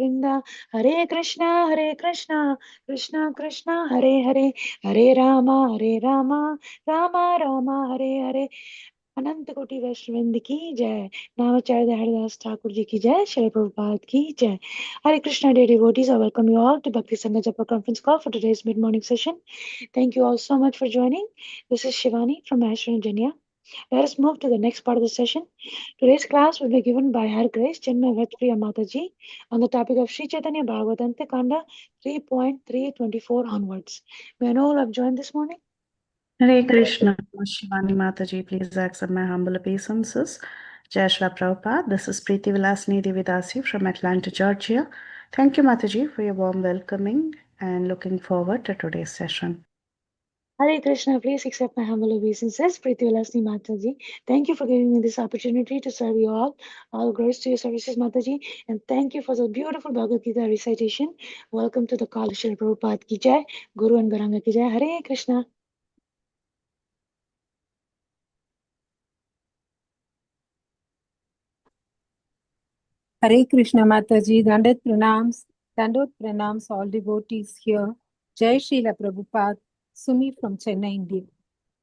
Govinda. Hare Krishna, Krishna Krishna, Hare Hare, Hare Rama, Rama Rama, Hare Hare. अनंत कोटि वैष्णवृंद की जय. नामाचार्य हरिदास ठाकुर जी की जय. श्री प्रभुपाद की जय. Hare Krishna, dear devotees, I welcome you all to Bhakti Sangha Japa conference call for today's mid-morning session. Thank you all so much for joining. This is Shivani from Ashram, Virginia. Let us move to the next part of the session. Today's class will be given by Her Grace Cinmayi Vrajapriya Mataji on the topic of Sri Caitanya Bhagavata Antya, khanda 3.324 onwards. May I know all have joined this morning? Hare Krishna, Shivani Mataji, please accept my humble obeisances. Jai Shri Prabhupada, this is Preeti Vilasini Devi Dasi from Atlanta, Georgia. Thank you, Mataji, for your warm welcoming and looking forward to today's session. Hare Krishna, please accept my humble obeisances. Preeti Vilasini Mataji, thank you for giving me this opportunity to serve you all. All grace to your services, Mataji, and thank you for the beautiful Bhagavad Gita recitation. Welcome to the call, Shri Prabhupada ki jai, Guru and Garanga ki jai. Hare Krishna. Hare Krishna Mataji, Dandot pranams all devotees here. Jai Srila Prabhupada, Sumi from Chennai, India.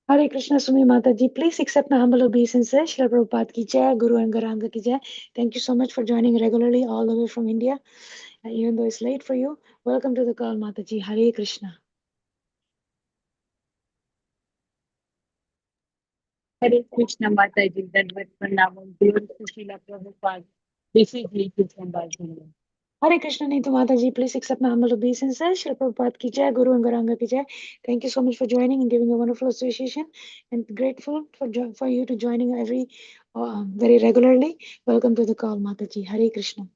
Hare Krishna, Sumi Mataji, please accept my humble obeisances. Shri Prabhupada ki jai, Guru and Garanga ki jai. Thank you so much for joining regularly all the way from India. Even though it's late for you, welcome to the call, Mataji. Hare Krishna. Hare Krishna Mataji, Dandot pranamam, Guru Srila Prabhupada. This is Leetu from Bajaj. Hare Krishna, Neetu Mataji, please accept my humble obeisances. Shri Prabhupada ki jai, Guru and Garanga ki jai. Thank you so much for joining and giving a wonderful association, and grateful for you to joining very regularly. Welcome to the call, Mataji. Hare Krishna.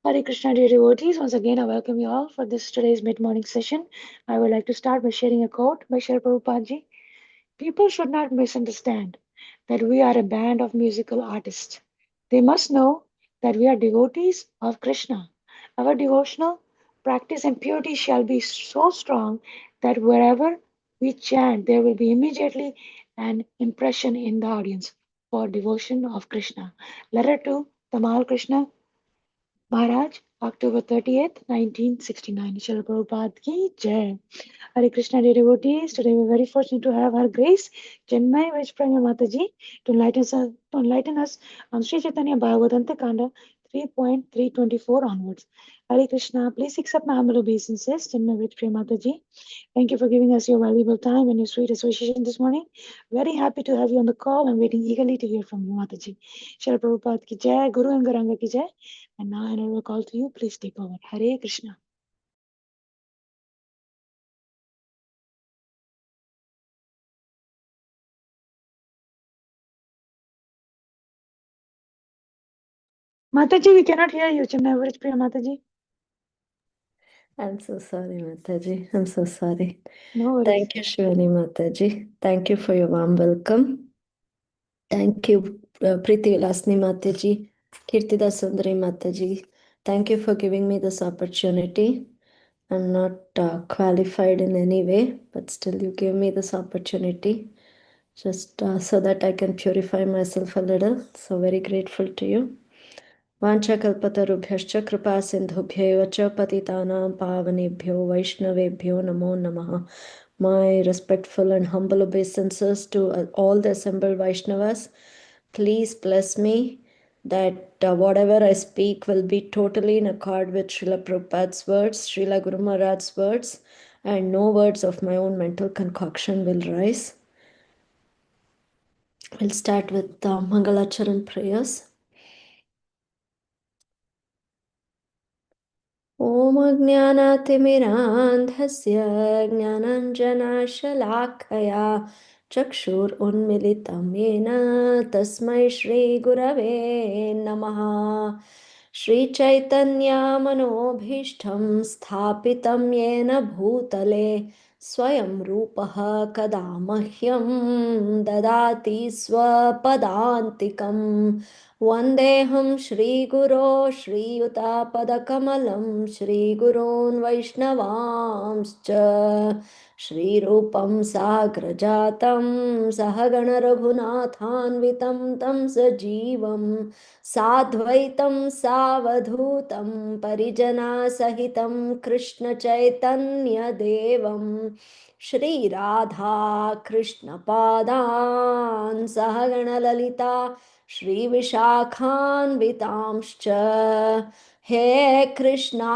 Hare Krishna, dear devotees. Once again, I welcome you all for this today's mid-morning session. I would like to start by sharing a quote by Shri Prabhupada ji. People should not misunderstand that we are a band of musical artists. They must know that we are devotees of Krishna. Our devotional practice and purity shall be so strong that wherever we chant, there will be immediately an impression in the audience for devotion of Krishna. Letter to Tamal Krishna Maharaj, October 30th, 1969. Srila Prabhupada ki jai. Hare Krishna, dear devotees. Today we're very fortunate to have Her Grace Cinmayi Vrajapriya Mataji to enlighten us on Sri Chaitanya Bhagavata Antya, 3.324 onwards. Hare Krishna, please accept my humble obeisances, Cinmayi Vrajapriya Mataji. Thank you for giving us your valuable time and your sweet association this morning. Very happy to have you on the call and waiting eagerly to hear from you, Mataji. Srila Prabhupada ki jai, Guru and Garanga ki jai. And now I will call to you. Please take over. Hare Krishna. Mataji, we cannot hear you. Cinmayi Vrajapriya Mataji. I'm so sorry, Mataji. I'm so sorry. No worries. Thank you, Shivani Mataji. Thank you for your warm welcome. Thank you, Preeti Vilasni Mataji, Kirtida Sundari Mataji. Thank you for giving me this opportunity. I'm not qualified in any way, but still you gave me this opportunity just so that I can purify myself a little. So very grateful to you. वाञ्छाकल्पतरुभ्यश्च कृपा सिन्धुभ्यैव च पतितानां पावनेभ्यो वैष्णवेभ्यो नमो नमः. My respectful and humble obeisances to all the assembled Vaishnavas. Please bless me that whatever I speak will be totally in accord with Srila Prabhupada's words, Srila Guru Maharaj's words, and no words of my own mental concoction will rise. We'll start with Mangalacharan prayers. ॐ अज्ञानातिमिरान्धस्य ज्ञानाञ्जनशलाखया चक्षुरुन्मिलितं येन तस्मै श्रीगुरवे नमः. श्रीचैतन्यमनोभीष्टं स्थापितं येन भूतले स्वयं रूपः कदा मह्यं ददाति स्वपदान्तिकं वन्देऽहं श्रीगुरो श्रीयुतापदकमलं श्रीगुरोन् वैष्णवांश्च श्रीरूपं साग्रजातं सहगणरघुनाथान्वितं तं सजीवं साद्वैतं सावधूतं परिजनासहितं कृष्णचैतन्यदेवं श्रीराधा कृष्णपादान् सहगणललिता श्रीविशाखान्वितांश्च हे कृष्णा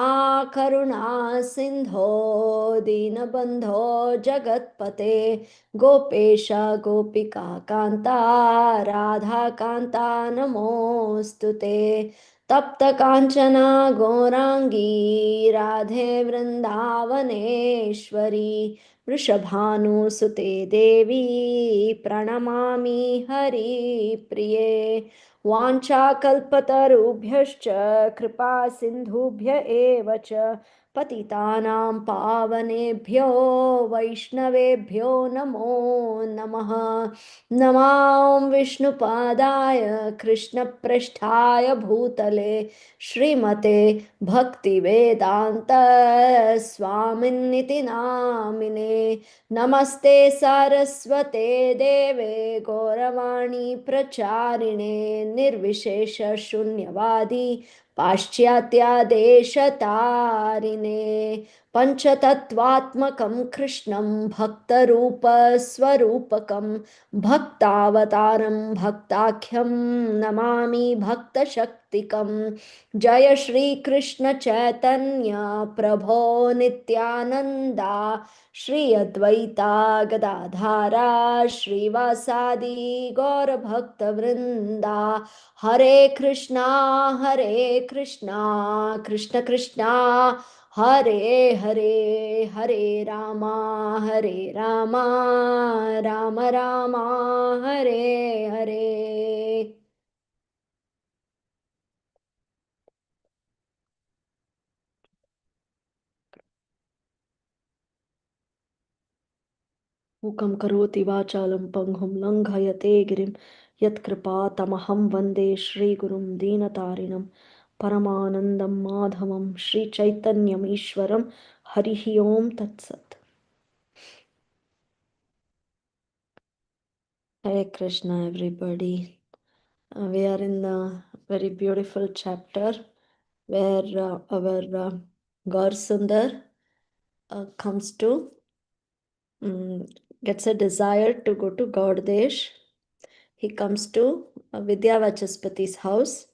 करुणा सिन्धो दीनबन्धो जगत्पते गोपेश गोपिका कान्ता राधाकान्ता नमोऽस्तु ते तप्त काञ्चना गौराङ्गी राधे वृन्दावनेश्वरी वृषभानुसुते देवी प्रणमामि हरिप्रिये वाञ्छाकल्पतरुभ्यश्च कृपा सिन्धुभ्य एव च पतितानां पावनेभ्यो वैष्णवेभ्यो नमो नमः नमां विष्णुपादाय कृष्णप्रेष्ठाय भूतले श्रीमते भक्तिवेदान्त स्वामिन्निति नामिने नमस्ते सारस्वते देवे गौरवाणी प्रचारिणे निर्विशेष शून्यवादी पाश्चात्यादेशतारिणे पञ्चतत्त्वात्मकं कृष्णं भक्तरूपस्वरूपकं भक्तावतारं भक्ताख्यं नमामि भक्तशक्तिकं जय श्रीकृष्ण चैतन्य प्रभो नित्यानन्दा श्री अद्वैता गदाधारा श्रीवासादि गौरभक्तवृन्दा हरे कृष्णा कृष्ण कृष्णा हरे हरे हरे रामा राम राम हरे हरे मूकं करोति वाचालं पङ्गुं लङ्घयते गिरिं यत्कृपातमहं वन्दे श्रीगुरुं दीनतारिणं परमानन्दं माधवं श्रीचैतन्यमीश्वरं हरिः ओं तत्सत् Hare Krishna everybody. We are in a very beautiful chapter where our Gaur Sundar comes to gets a desire to go to Gaudadesh. He comes to Vidya Vachaspati's house.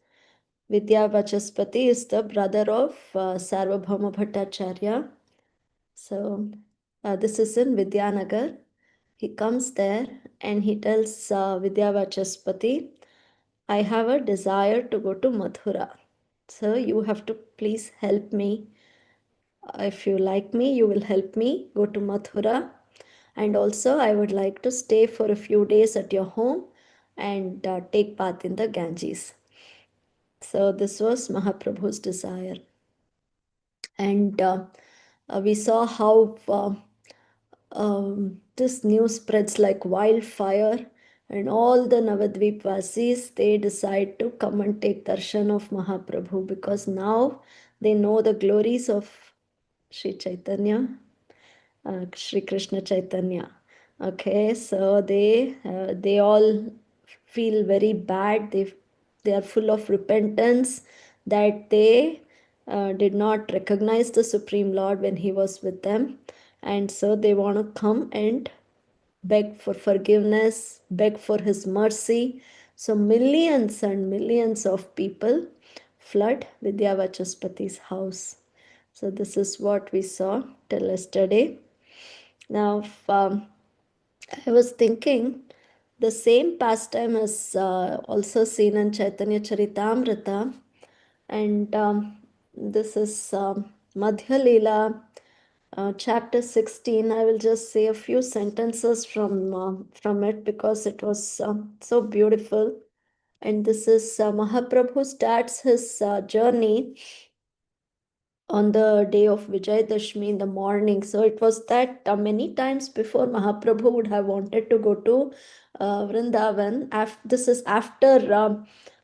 Vidya Vachaspati is the brother of Sarvabhauma Bhattacharya. So this is in Vidyanagar. He comes there and he tells Vidya Vachaspati, I have a desire to go to Mathura. So you have to please help me. If you like me, you will help me go to Mathura. And also I would like to stay for a few days at your home and take bath in the Ganges. So this was Mahaprabhu's desire. And we saw how this news spreads like wildfire, and all the Navadvipvasis, they decide to come and take darshan of Mahaprabhu because now they know the glories of Sri Chaitanya, Sri Krishna Chaitanya. Okay, so they all feel very bad. They are full of repentance that they did not recognize the Supreme Lord when he was with them, and so they want to come and beg for forgiveness, beg for his mercy. So millions and millions of people flood Vidya Vachaspati's house. So this is what we saw till yesterday. Now I was thinking the same pastime is also seen in Chaitanya Charitamrita, and this is Madhya Leela, chapter 16. I will just say a few sentences from it because it was so beautiful. And this is Mahaprabhu starts his journey on the day of Vijayadashmi in the morning. So it was that many times before Mahaprabhu would have wanted to go to Vrindavan. This is after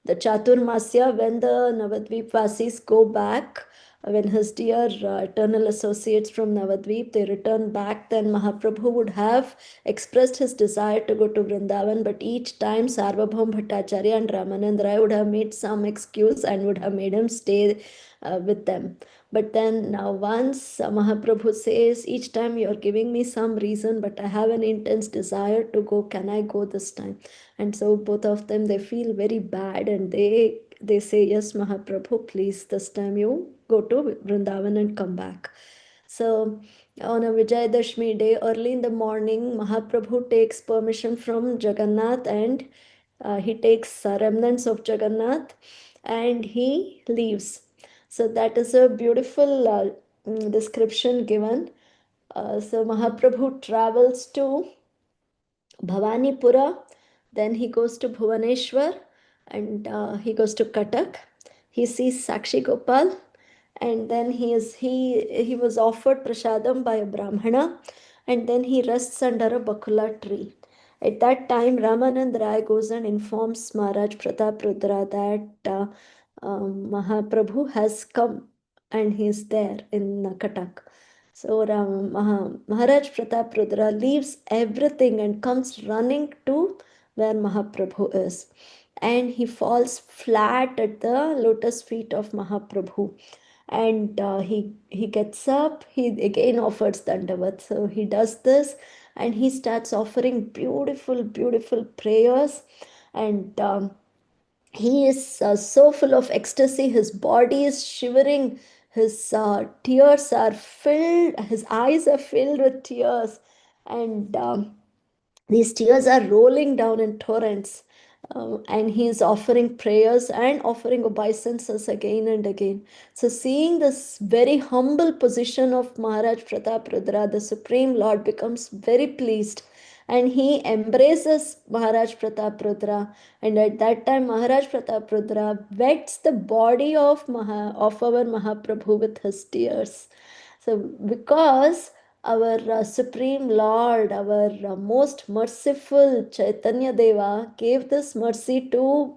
the Chaturmasya, when the Navadvip Vasis go back, when his dear eternal associates from Navadvip, they return back, then Mahaprabhu would have expressed his desire to go to Vrindavan, but each time Sarvabhaum Bhattacharya and Ramanand Rai would have made some excuse and would have made him stay with them. But then now once Mahaprabhu says, each time you're giving me some reason, but I have an intense desire to go, can I go this time? And so both of them, they feel very bad, and they say, yes, Mahaprabhu, please, this time you go to Vrindavan and come back. So on a Vijayadashmi day, early in the morning, Mahaprabhu takes permission from Jagannath, and he takes remnants of Jagannath and he leaves. So that is a beautiful description given. So Mahaprabhu travels to Bhavanipura, then he goes to Bhuvaneshwar, and he goes to Katak. He sees Sakshi Gopal, and then he was offered prasadam by a Brahmana, and then he rests under a bakula tree. At that time, Ramanand Rai goes and informs Maharaj Pratap Rudra that Mahaprabhu has come and he is there in Katak. So Maharaj Pratap Rudra leaves everything and comes running to where Mahaprabhu is. And he falls flat at the lotus feet of Mahaprabhu. And he gets up, he again offers Dandavat. So he does this and he starts offering beautiful, beautiful prayers. And he is so full of ecstasy, his body is shivering, his tears are filled, his eyes are filled with tears, and these tears are rolling down in torrents. And he is offering prayers and offering obeisances again and again. So, seeing this very humble position of Maharaj Pratap Rudra, the Supreme Lord becomes very pleased and he embraces Maharaj Pratap Rudra. And at that time, Maharaj Pratap Rudra wets the body of our Mahaprabhu with his tears. So, because our Supreme Lord, our most merciful Chaitanya Deva gave this mercy to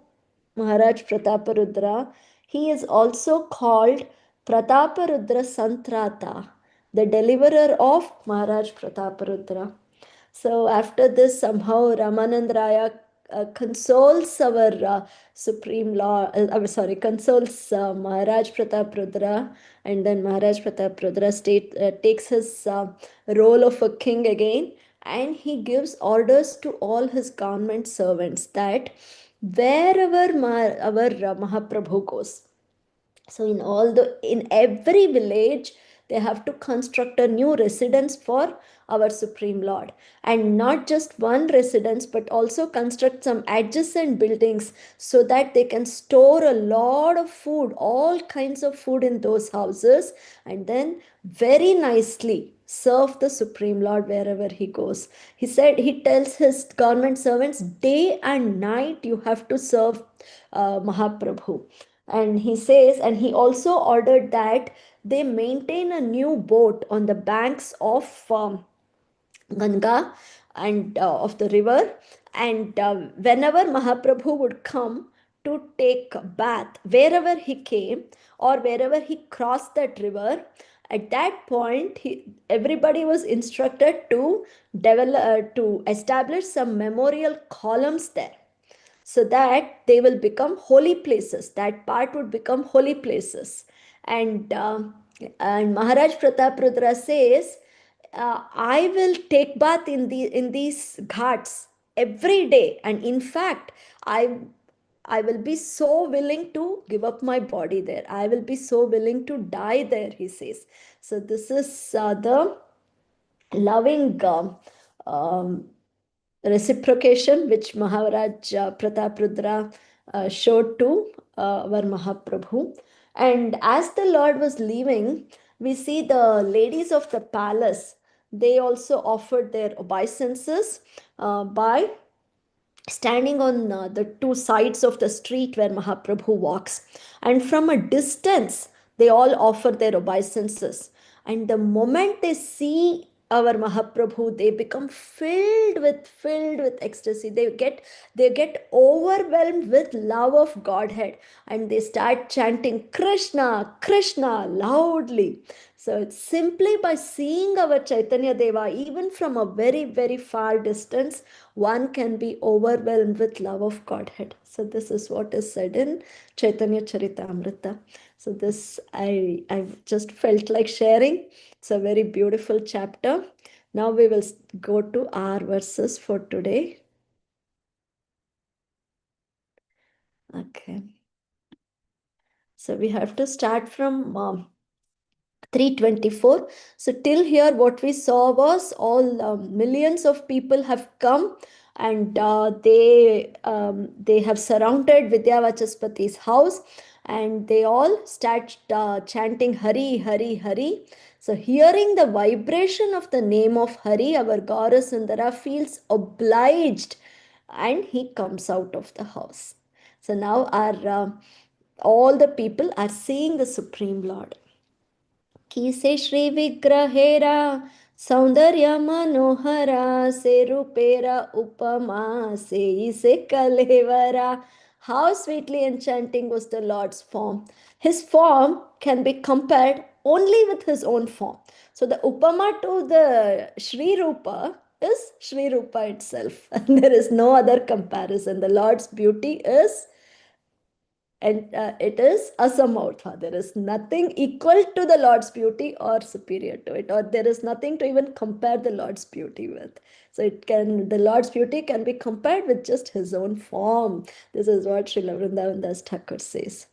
Maharaj Prataparudra, he is also called Prataparudra Santrata, the deliverer of Maharaj Prataparudra. So after this, somehow Ramanand Raya consoles our Supreme Lord, consoles Maharaj Pratap Rudra, and then Maharaj Pratap Rudra takes his role of a king again, and he gives orders to all his government servants that wherever our Mahaprabhu goes, so in every village, they have to construct a new residence for our Supreme Lord. And not just one residence, but also construct some adjacent buildings so that they can store a lot of food, all kinds of food in those houses, and then very nicely serve the Supreme Lord wherever he goes. He tells his government servants, day and night you have to serve Mahaprabhu. And he says, and he also ordered that they maintain a new boat on the banks of Ganga and of the river. And whenever Mahaprabhu would come to take a bath, wherever he came or wherever he crossed that river, at that point, everybody was instructed to to establish some memorial columns there, so that they will become holy places. That part would become holy places. And Maharaj Pratap Rudra says, I will take bath in these ghats every day, and in fact, I will be so willing to give up my body there. I will be so willing to die there, he says. So this is the loving reciprocation which Maharaj Pratap Rudra showed to our Mahaprabhu. And as the Lord was leaving, we see the ladies of the palace, they also offered their obeisances by standing on the two sides of the street where Mahaprabhu walks. And from a distance, They all offer their obeisances. And the moment they see our Mahaprabhu, they become filled with ecstasy. They get overwhelmed with love of Godhead, and they start chanting Krishna, Krishna loudly. So it's simply by seeing our Chaitanya Deva, even from a very, very far distance, one can be overwhelmed with love of Godhead. So this is what is said in Chaitanya Charitamrita. So this I just felt like sharing. It's a very beautiful chapter. Now we will go to our verses for today. Okay. So we have to start from 324. So till here what we saw was all millions of people have come, and they have surrounded Vidyavachaspati's house, and they all start chanting Hari Hari Hari. So hearing the vibration of the name of Hari, our Gaura Sundara feels obliged, and he comes out of the house. So now our all the people are seeing the Supreme Lord. कीसे Shri विग्रहेरा सौंदर्य मनोहरा से रूपेरा उपमा से इसे कलेवरा. How sweetly enchanting was the Lord's form. His form can be compared only with his own form. So the upama to the Shri Rupa is Shri Rupa itself. And there is no other comparison. The Lord's beauty is, and it is asamauttha. There is nothing equal to the Lord's beauty or superior to it, or there is nothing to even compare the Lord's beauty with. So the Lord's beauty can be compared with just his own form. This is what Srila Vrindavan Das Thakur says.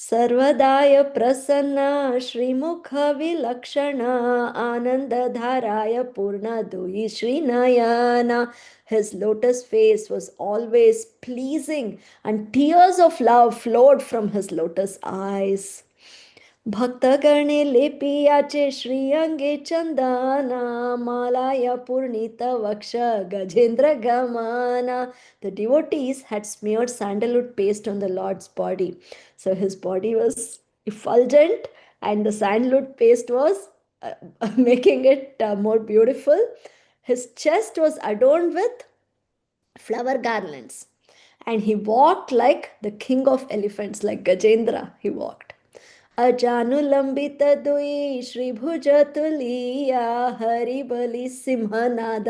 सर्वदाय प्रसन्न श्रीमुख विलक्षण आनंदधाराय पूर्ण दुहि श्रीनयना. His lotus face was always pleasing, and tears of love flowed from his lotus eyes. भक्तगणे लेपियाचे श्रीअंगे Chandana मालाया पूर्णित वक्ष गजेंद्र गमना. The devotees had smeared sandalwood paste on the Lord's body. So his body was effulgent, and the sandalwood paste was making it more beautiful. His chest was adorned with flower garlands, and he walked like the king of elephants, like Gajendra he walked. अजानुलंबित दुई श्रीभुज तुलिया हरि बलि सिंहनाद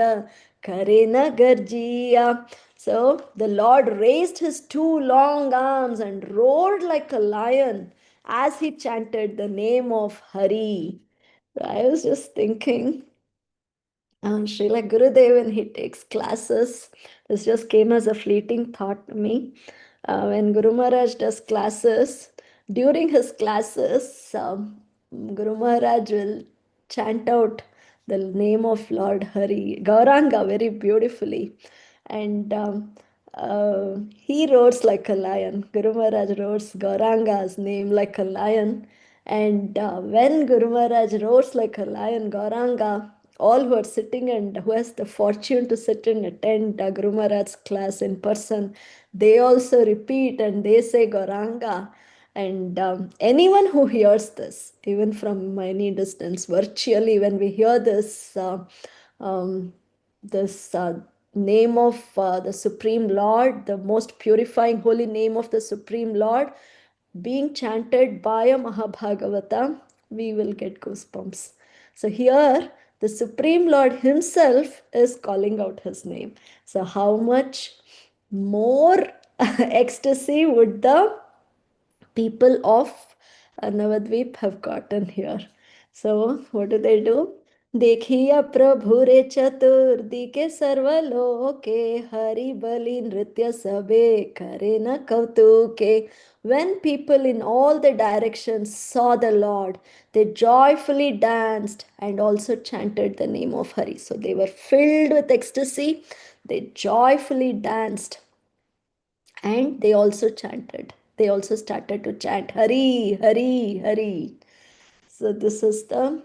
करे न Garjiya. So the Lord raised his two long arms and roared like a lion as he chanted the name of Hari. So I was just thinking, Srila Gurudev, when he takes classes, this just came as a fleeting thought to me. When Guru Maharaj does classes, during his classes, Guru Maharaj will chant out the name of Lord Hari, Gauranga, very beautifully. And he roars like a lion. Guru Maharaj roars Gauranga's name like a lion. And when Guru Maharaj roars like a lion, Gauranga, all who are sitting and who has the fortune to sit and attend Guru Maharaj's class in person, they also repeat and they say Gauranga. And anyone who hears this, even from any distance, virtually, when we hear this, this name of the Supreme Lord, the most purifying holy name of the Supreme Lord, being chanted by a Mahabhagavata, we will get goosebumps. So here, the Supreme Lord himself is calling out his name. So how much more ecstasy would the people of Navadvip have gotten here? So what do? देखिया प्रभु रे चतुर्दिके सर्वलोके हरि बलि नृत्य सबे करे न कौतुके. When people in all the directions saw the Lord, they joyfully danced and also chanted the name of Hari. So they were filled with ecstasy, they joyfully danced, and they also chanted. They also started to chant Hari, Hari, Hari. So this is the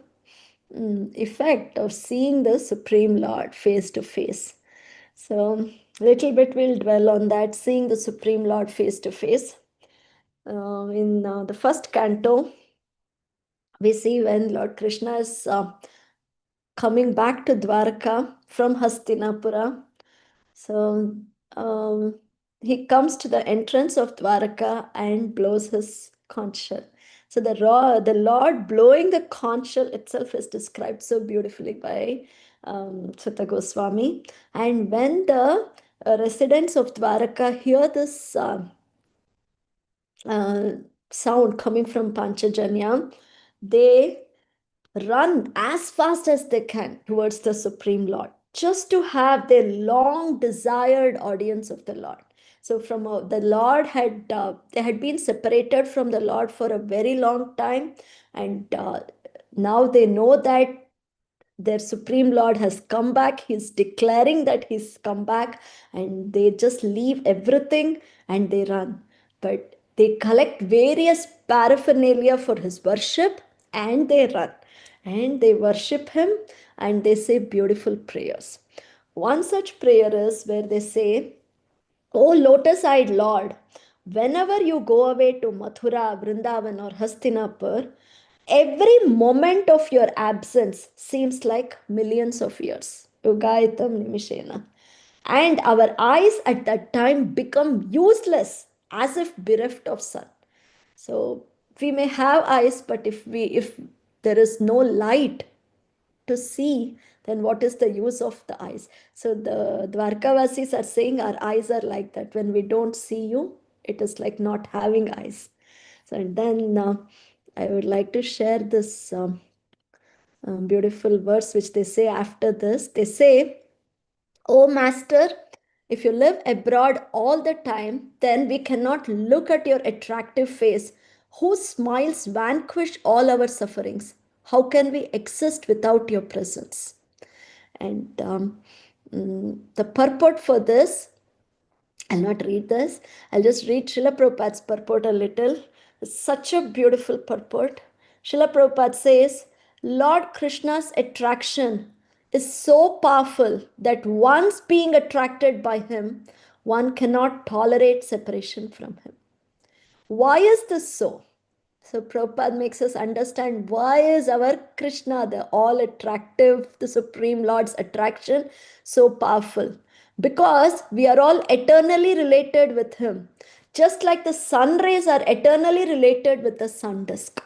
effect of seeing the Supreme Lord face to face. So little bit we'll dwell on that, seeing the Supreme Lord face to face. In the first canto, we see when Lord Krishna is coming back to Dwarka from Hastinapura. So he comes to the entrance of Dwarka and blows his conch shell. So the Lord blowing the conch shell itself is described so beautifully by Sutta Goswami. And when the residents of Dwaraka hear this sound coming from Panchajanya, they run as fast as they can towards the Supreme Lord, just to have their long desired audience of the Lord. So from the Lord they had been separated from the Lord for a very long time, and now they know that their Supreme Lord has come back. He's declaring that he's come back, and they just leave everything and they run. But they collect various paraphernalia for his worship and they run and they worship him and they say beautiful prayers. One such prayer is where they say, O lotus eyed Lord, whenever you go away to Mathura, Vrindavan, or Hastinapur, every moment of your absence seems like millions of years. Yugaitam nimishena. And our eyes at that time become useless as if bereft of sun. So we may have eyes, but if there is no light to see, then what is the use of the eyes? So the Dwarkavasis are saying our eyes are like that. When we don't see you, it is like not having eyes. So and then I would like to share this beautiful verse which they say after this. They say, O Master, if you live abroad all the time, then we cannot look at your attractive face, whose smiles vanquish all our sufferings. How can we exist without your presence? And the purport for this, I'll not read this. I'll just read Srila Prabhupada's purport a little. It's such a beautiful purport. Srila Prabhupada says, Lord Krishna's attraction is so powerful that once being attracted by him, one cannot tolerate separation from him. Why is this so? So Prabhupada makes us understand why is our Krishna, the all attractive, the Supreme Lord's attraction, so powerful. Because we are all eternally related with him. Just like the sun rays are eternally related with the sun disk.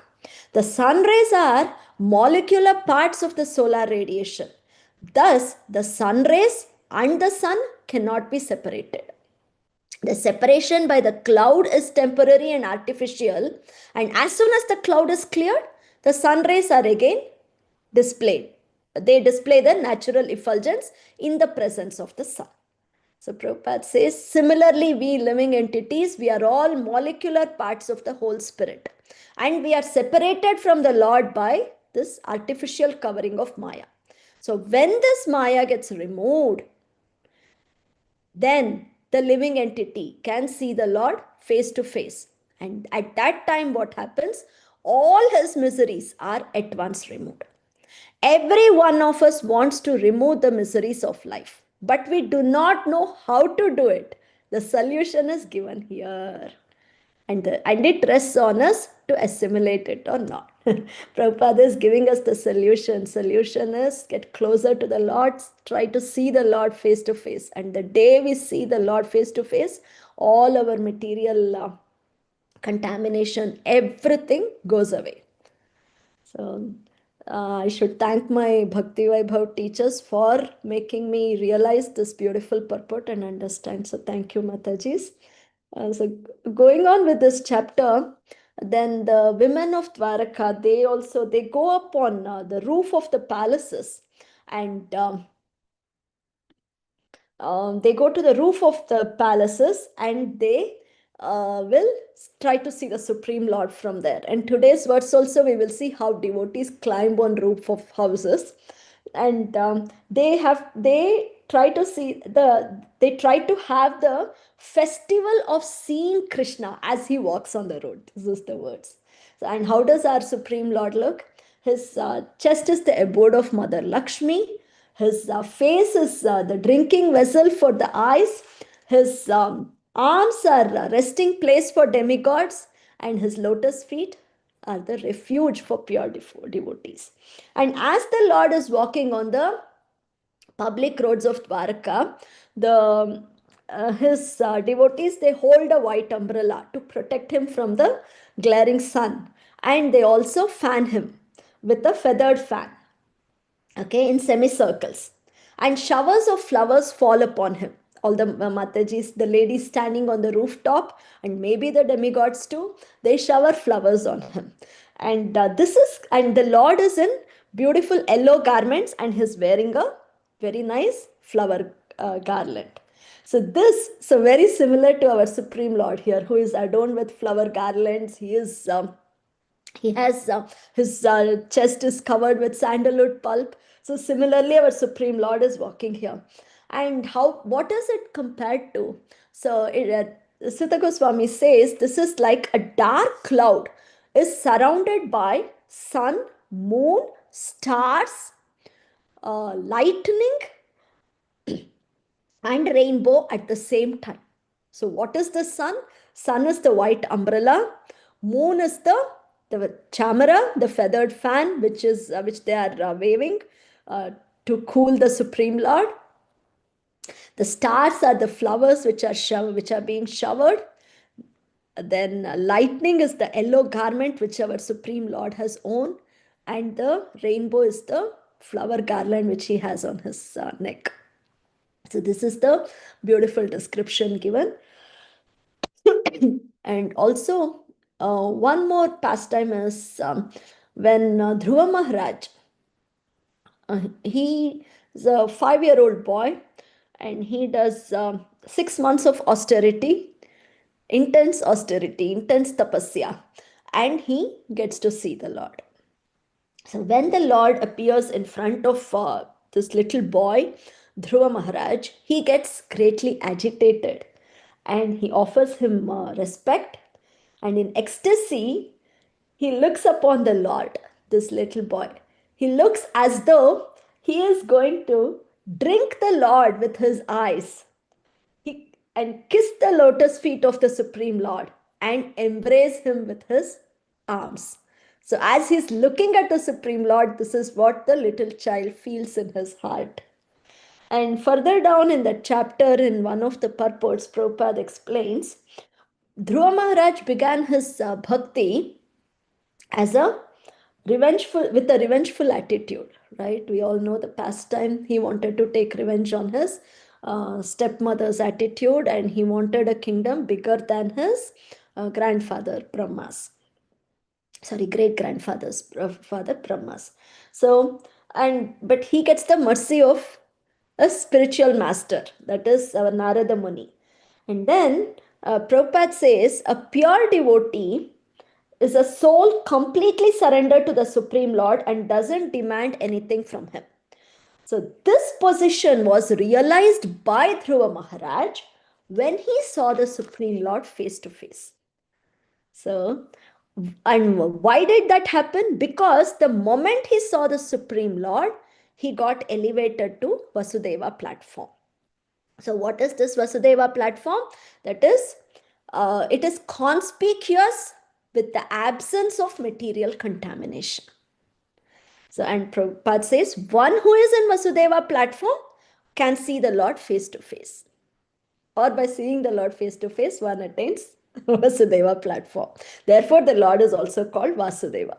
The sun rays are molecular parts of the solar radiation. Thus, the sun rays and the sun cannot be separated. The separation by the cloud is temporary and artificial, and as soon as the cloud is cleared, the sun rays are again displayed. They display the natural effulgence in the presence of the sun. So Prabhupada says, similarly, we living entities, we are all molecular parts of the whole spirit. And we are separated from the Lord by this artificial covering of Maya. So when this Maya gets removed, then the living entity can see the Lord face to face. And at that time, what happens? All his miseries are at once removed. Every one of us wants to remove the miseries of life, but we do not know how to do it. The solution is given here. And it rests on us to assimilate it or not. Prabhupada is giving us the solution. Solution is get closer to the Lord, try to see the Lord face to face. And the day we see the Lord face to face, all our material contamination, everything goes away. So I should thank my Bhakti Vaibhav teachers for making me realize this beautiful purport and understand. So thank you, Matajis. So going on with this chapter, then the women of Dwaraka, they go up on the roof of the palaces and they go to the roof of the palaces and they will try to see the Supreme Lord from there. And today's verse also we will see how devotees climb on roof of houses, and they try to have the festival of seeing Krishna as he walks on the road. This is the words. And how does our Supreme Lord look? His chest is the abode of Mother Lakshmi. His face is the drinking vessel for the eyes. His arms are a resting place for demigods, and his lotus feet are the refuge for pure devotees. And as the Lord is walking on the public roads of Dwarka, his devotees, they hold a white umbrella to protect him from the glaring sun, and they also fan him with a feathered fan, okay, in semicircles, and showers of flowers fall upon him. All the Matajis, the ladies standing on the rooftop, and maybe the demigods too, they shower flowers on him. And the Lord is in beautiful yellow garments, and he's wearing a very nice flower garland. So very similar to our Supreme Lord here, who is adorned with flower garlands. He has his chest is covered with sandalwood pulp. So similarly, our Supreme Lord is walking here. And what is it compared to? Sita Goswami says this is like a dark cloud is surrounded by sun, moon, stars, lightning, and rainbow at the same time. So what is the sun? Sun is the white umbrella. Moon is the chamara, the feathered fan, which they are waving to cool the Supreme Lord. The stars are the flowers which are being showered. Then lightning is the yellow garment which our Supreme Lord has on, and the rainbow is the flower garland which he has on his neck. So this is the beautiful description given. And also one more pastime is when Dhruva Maharaj, he is a 5-year-old boy, and he does 6 months of austerity, intense tapasya, and he gets to see the Lord. So when the Lord appears in front of this little boy, Dhruva Maharaj, he gets greatly agitated, and he offers him respect. And in ecstasy, he looks upon the Lord, this little boy. He looks as though he is going to drink the Lord with his eyes and kiss the lotus feet of the Supreme Lord and embrace him with his arms. So as he's looking at the Supreme Lord, this is what the little child feels in his heart. And further down in that chapter, in one of the purports, Prabhupada explains, Dhruva Maharaj began his bhakti as with a revengeful attitude, right? We all know the pastime. He wanted to take revenge on his stepmother's attitude, and he wanted a kingdom bigger than his grandfather Brahma's. Great grandfather's father Brahma's. But he gets the mercy of a spiritual master, that is our Narada Muni. And then Prabhupada says a pure devotee is a soul completely surrendered to the Supreme Lord and doesn't demand anything from him. So this position was realized by Dhruva Maharaj when he saw the Supreme Lord face to face. So, and why did that happen? Because the moment he saw the Supreme Lord, he got elevated to Vasudeva platform. So what is this Vasudeva platform? That is, it is conspicuous with the absence of material contamination. So, and Prabhupada says, one who is in Vasudeva platform can see the Lord face to face. Or by seeing the Lord face to face, one attains Vasudeva platform. Therefore, the Lord is also called Vasudeva.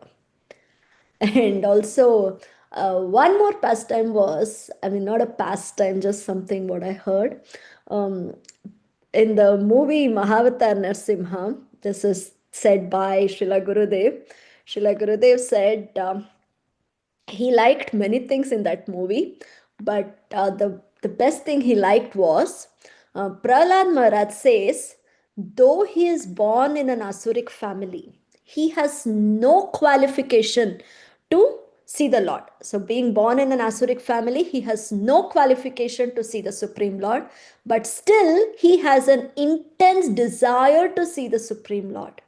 And also, one more pastime was, not a pastime, just something what I heard. In the movie Mahavatar Narsimha, this is said by Srila Gurudev. Srila Gurudev said he liked many things in that movie, but the best thing he liked was Prahlad Maharaj says, though he is born in an Asuric family, he has no qualification to see the Lord. So being born in an Asuric family, he has no qualification to see the Supreme Lord, but still he has an intense desire to see the Supreme Lord.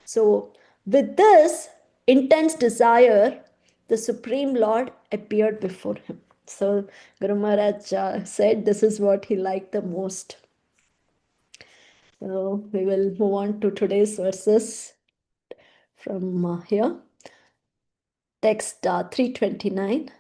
So with this intense desire, the Supreme Lord appeared before him. So Guru Maharaj said this is what he liked the most. So we will move on to today's verses from here. Text 329.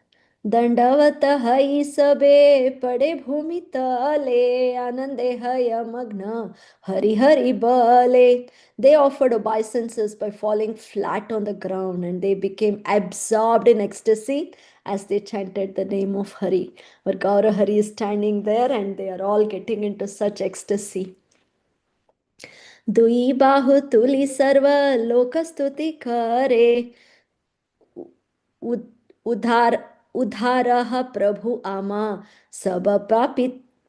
दंडवत हई सबे पड़े भूमि तले आनंदे हय मग्न Hari Hari bale. They offered obeisances by falling flat on the ground, and they became absorbed in ecstasy as they chanted the name of Hari. But Gaura Hari is standing there, and they are all getting into such ecstasy. दुई बाहु तुली सर्व लोक स्तुति करे उद्धार उद्धारः प्रभु आमा सब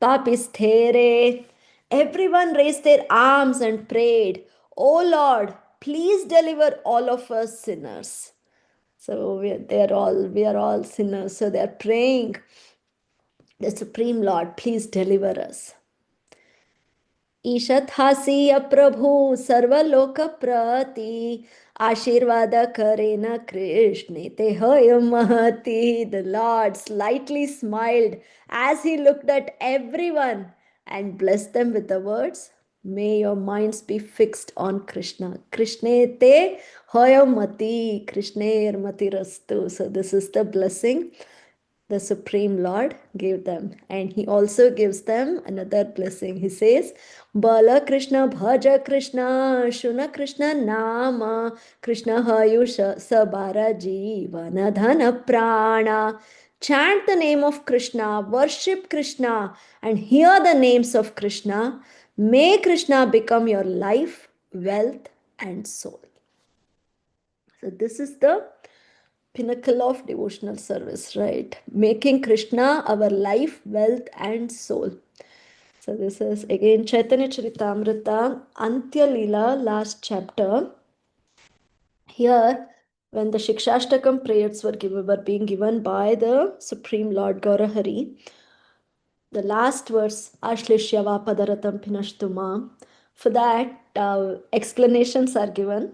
पापिस्थेरे. Everyone raised their arms and prayed, "O Lord, please deliver all of us sinners." So we are all sinners. So they are praying, the Supreme Lord, please deliver us. ईशथासीय प्रभु सर्वलोक प्रति आशीर्वाद करे न कृष्ण ते हय महति. The Lord slightly smiled as he looked at everyone and blessed them with the words, "May your minds be fixed on Krishna. Krishne te hoya mati. Krishne mati rastu." So this is the blessing the Supreme Lord gave them. And he also gives them another blessing. He says, Bala Krishna Bhaja Krishna Shuna Krishna Nama Krishna Hayusha Sabara Jivana Dhana Prana. Chant the name of Krishna, worship Krishna, and hear the names of Krishna. May Krishna become your life, wealth, and soul. So this is the pinnacle of devotional service, right? Making Krishna our life, wealth, and soul. So this is again Chaitanya Charitamrita, Antya Leela, last chapter. Here, when the Shikshashtakam prayers were being given by the Supreme Lord Gaurahari, the last verse, Ashlishyava Padaratam Pinashtuma, for that explanations are given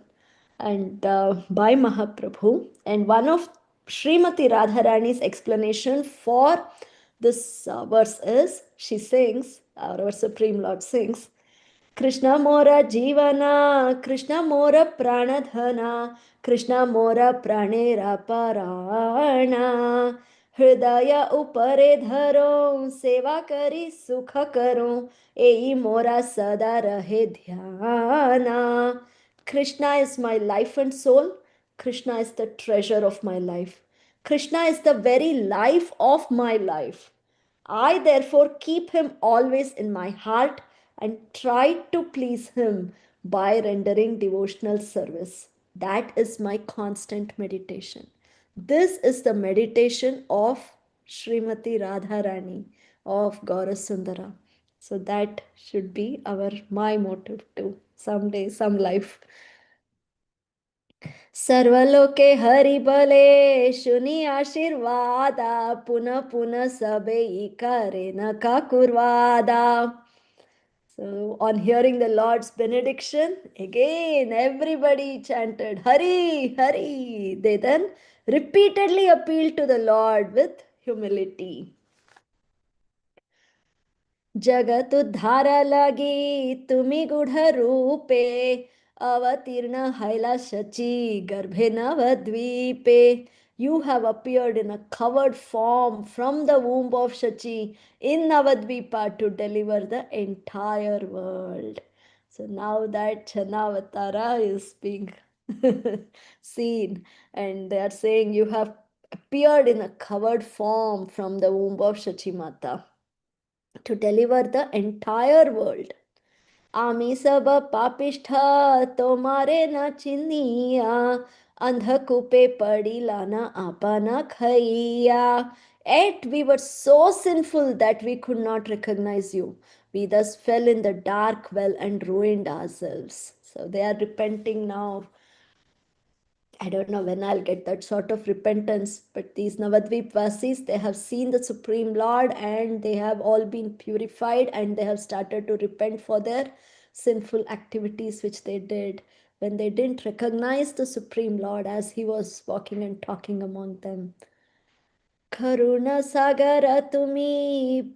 and by Mahaprabhu. And one of Srimati Radharani's explanation for this verse is, she sings, our Supreme Lord sings, Krishna Mora Jivana, Krishna Mora Pranadhana, Krishna Mora Pranera Parana. हृदय उपरे धरो सेवा करी सुख करो एई मोरा सदा रहे ध्याना. Krishna is my life and soul. Krishna is the treasure of my life. Krishna is the very life of my life. I therefore keep him always in my heart and try to please him by rendering devotional service. That is my constant meditation. This is the meditation of Srimati Radharani of Gaurasundara. So that should be my motive too. Someday, some life. सर्वलोके Hari बले शुनि आशीर्वादा पुनः पुनः सबे करे न का कुर्वादा. So on hearing the Lord's benediction, again everybody chanted Hari, Hari. They then repeatedly appealed to the Lord with humility. जगत उद्धार लगी तुम्ही गुढ़ रूपे अवतीर्ण हैला शची गर्भे नवद्वीपे. You have appeared in a covered form from the womb of Shachi in Navadvipa to deliver the entire world. So now that Chanavatara is being seen, and they are saying you have appeared in a covered form from the womb of Shachi Mata to deliver the entire world. आमी सब पापिष्ठ तुम्हारे न चिनिया अंधकूपे पड़ी लाना आपना खैया. Yet we were so sinful that we could not recognize you. We thus fell in the dark well and ruined ourselves. So they are repenting now. I don't know when I'll get that sort of repentance, but these Navadvip Vasis, they have seen the Supreme Lord and they have all been purified and they have started to repent for their sinful activities which they did when they didn't recognize the Supreme Lord as he was walking and talking among them. Karuna Sagara Tumi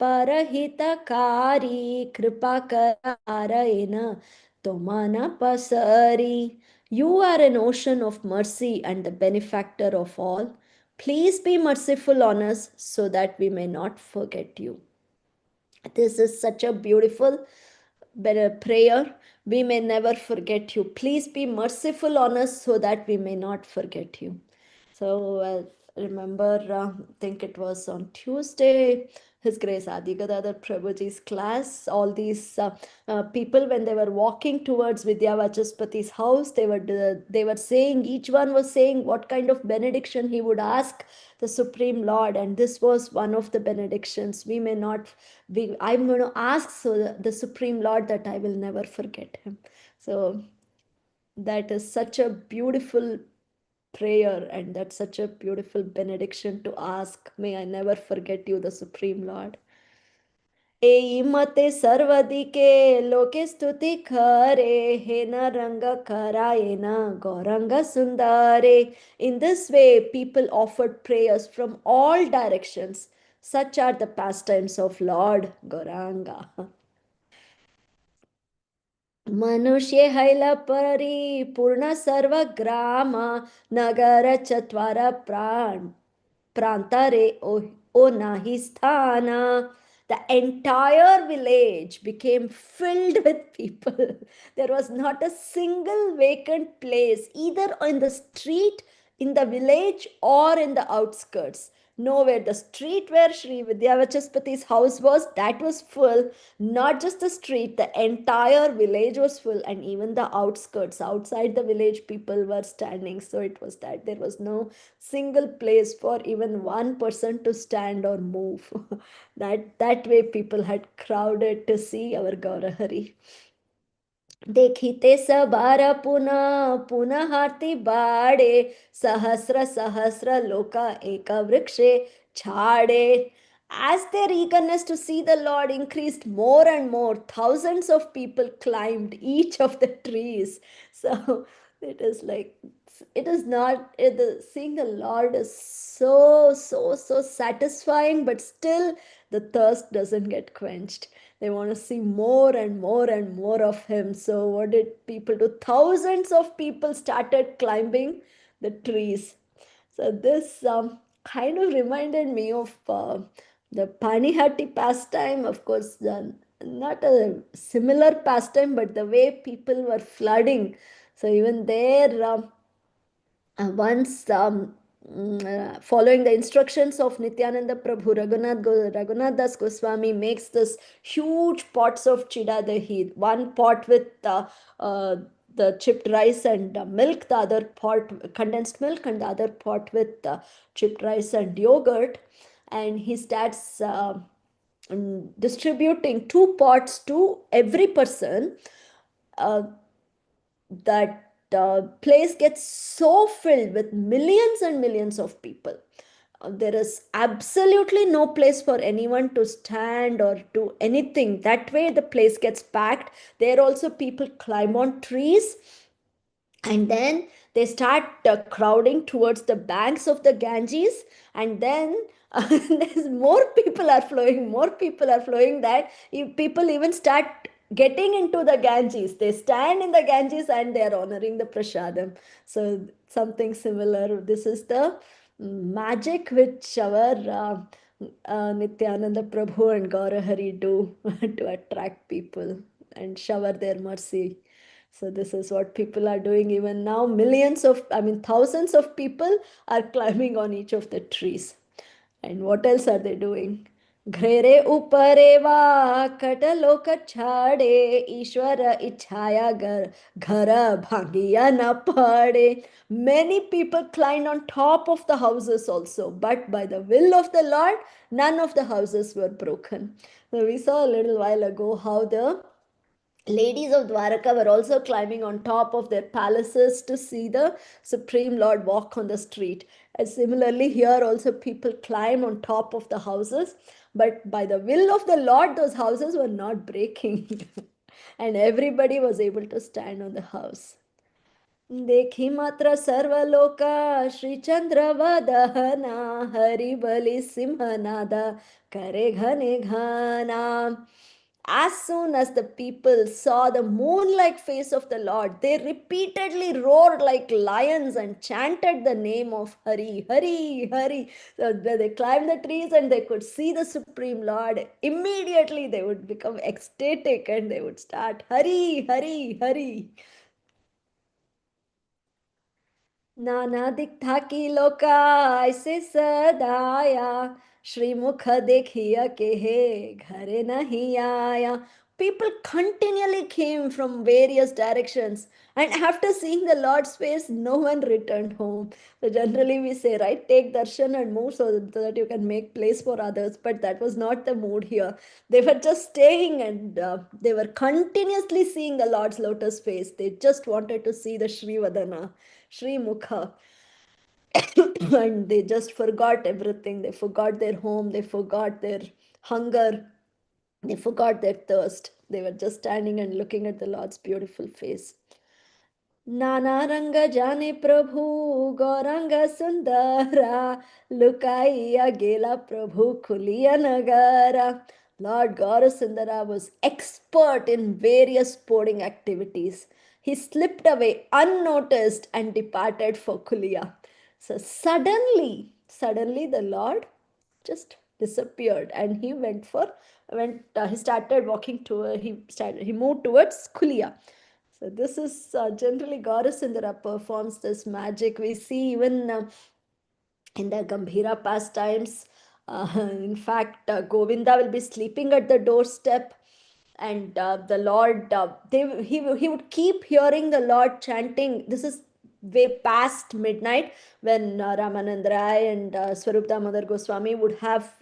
परहितकारी कृपा करायन तुम्हाना पसरी. You are an ocean of mercy and the benefactor of all. Please be merciful on us so that we may not forget you. This is such a beautiful prayer. We may never forget you. Please be merciful on us so that we may not forget you. So remember, I think it was on Tuesday, His Grace Adi Gadadhar Prabhuji's class. All these people, when they were walking towards Vidya Vachaspati's house, they were saying, each one was saying what kind of benediction he would ask the Supreme Lord, and this was one of the benedictions. We may not. I'm going to ask so the Supreme Lord that I will never forget him. So that is such a beautiful prayer, and that's such a beautiful benediction to ask. May I never forget you, the Supreme Lord. एई मते सर्वदिके लोके स्तुति करे हे न रंग कराये न Gaurang sundare. In this way, people offered prayers from all directions. Such are the pastimes of Lord Gauranga. मनुष्य hell परिपूर्ण सर्व ग्राम नगर चत्वार prantare o nahi sthana. The entire village became filled with people. There was not a single vacant place, either in the street, in the village, or in the outskirts. Nowhere. The street where Sri Vidyavachaspati's house was, that was full. Not just the street, the entire village was full, and even the outskirts, outside the village, people were standing. So it was that there was no single place for even one person to stand or move. that way people had crowded to see our Gaurahari. देखिते सबार पुनः पुनः हाथी बाड़े सहस्र सहस्र लोका एक वृक्षे छाड़े. As their eagerness to see the Lord increased more and more, thousands of people climbed each of the trees. So it is like, it is not, seeing the Lord is so satisfying, but still the thirst doesn't get quenched. They want to see more and more and more of him. So what did people do? Thousands of people started climbing the trees. So this kind of reminded me of the Panihati pastime. Of course, not a similar pastime, but the way people were flooding. So even there, once following the instructions of Nityananda Prabhu, Raghunath Das Goswami makes this huge pots of chida dahi. One pot with the chipped rice and milk, the other pot condensed milk, and the other pot with chipped rice and yogurt. And he starts distributing 2 pots to every person. That place gets so filled with millions and millions of people. There is absolutely no place for anyone to stand or do anything. That way the place gets packed. There also people climb on trees, and then they start crowding towards the banks of the Ganges, and then there's more people are flowing, that people even start getting into the Ganges. They stand in the Ganges and they are honoring the prasadam. So something similar. This is the magic which our Nityananda Prabhu and Gaurahari do to attract people and shower their mercy. So this is what people are doing even now. Thousands of people are climbing on each of the trees. And what else are they doing? Ghere upare va kataloka chhade Ishwara ichhaya ghara bhangiya na pade. Many people climbed on top of the houses also, but by the will of the Lord, none of the houses were broken. So we saw a little while ago how the ladies of Dwaraka were also climbing on top of their palaces to see the Supreme Lord walk on the street. And similarly, here also people climb on top of the houses, but by the will of the Lord, those houses were not breaking. And everybody was able to stand on the house. देखी मात्र सर्वलोक श्री चंद्र वदहना हरि बलि सिंहनाद करे घने घना. As soon as the people saw the moon-like face of the Lord, they repeatedly roared like lions and chanted the name of Hari, Hari, Hari. So they climbed the trees and they could see the Supreme Lord. Immediately they would become ecstatic and they would start Hari, Hari, Hari. नाना दिखता की लोका ऐसे सदाया श्रीमुख देखिया के हे घरे नहीं आया. People continually came from various directions, and after seeing the Lord's face, no one returned home. So generally we say, right, take darshan and move so that you can make place for others. But that was not the mood here. They were just staying and they were continuously seeing the Lord's lotus face. They just wanted to see the Sri Vadana, Sri Mukha. And they just forgot everything. They forgot their home. They forgot their hunger. They forgot their thirst. They were just standing and looking at the Lord's beautiful face. नाना रंग जाने प्रभु गौरंग सुंदरा लुकाइया गेला प्रभु खुलिया नगरा. Lord Gaurasundara was expert in various sporting activities. He slipped away unnoticed and departed for Kulia. So suddenly the Lord just disappeared and he started walking he moved towards Kulia. So this is generally Gaurasundara performs this magic. We see even in the Gambhira pastimes. In fact, Govinda will be sleeping at the doorstep, and the Lord, he would keep hearing the Lord chanting. This is way past midnight when Ramanand Rai and Swarup Damodar Goswami would have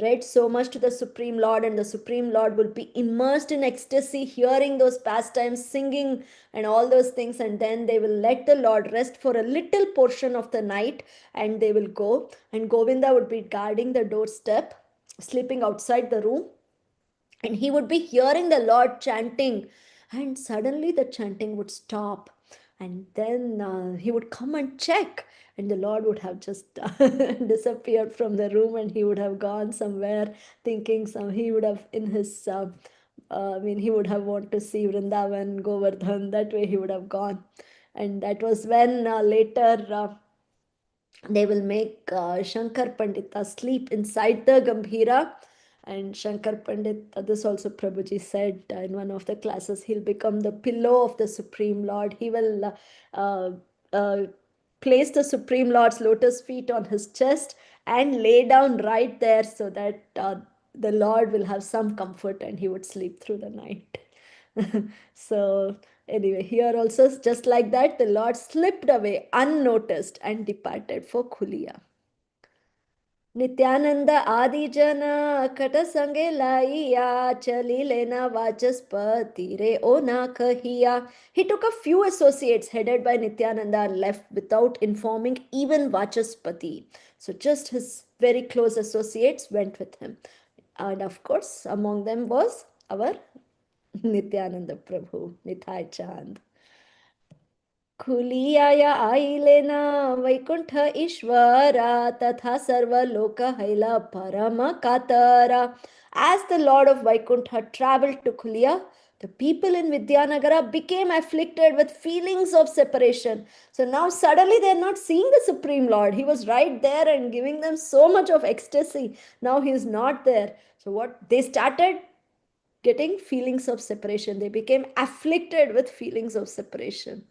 read so much to the Supreme Lord, and the Supreme Lord would be immersed in ecstasy, hearing those pastimes, singing, and all those things. And then they will let the Lord rest for a little portion of the night, and they will go. And Govinda would be guarding the doorstep, sleeping outside the room, and he would be hearing the Lord chanting, and suddenly the chanting would stop, and then he would come and check, and the Lord would have just disappeared from the room, and he would have gone somewhere, thinking he would have in his he would have wanted to see Vrindavan, Govardhan. That way he would have gone. And that was when later they will make Shankar Pandita sleep inside the Gambhira. And Shankar Pandit, this also Prabhuji said in one of the classes, he'll become the pillow of the Supreme Lord. He will place the Supreme Lord's lotus feet on his chest and lay down right there so that the Lord will have some comfort and he would sleep through the night. So anyway, here also just like that, the Lord slipped away unnoticed and departed for Khulia. Nityanand आदि जन cut संगे लाइया चली लेना वाचस्पति रे ओ ना कहिया. He took a few associates headed by Nityananda and left without informing even Vachaspati. So just his very close associates went with him. And of course, among them was our Nityananda Prabhu, Nitai Chand. खुलियाया आइलेना Vaikuntha ईश्वरा तथा सर्वलोक हैला परम कातरा. As the Lord of Vaikuntha traveled to Kulia, the people in Vidyanagara became afflicted with feelings of separation. So now suddenly they're not seeing the Supreme Lord. He was right there and giving them so much of ecstasy. Now he is not there. So what they started getting feelings of separation. They became afflicted with feelings of separation.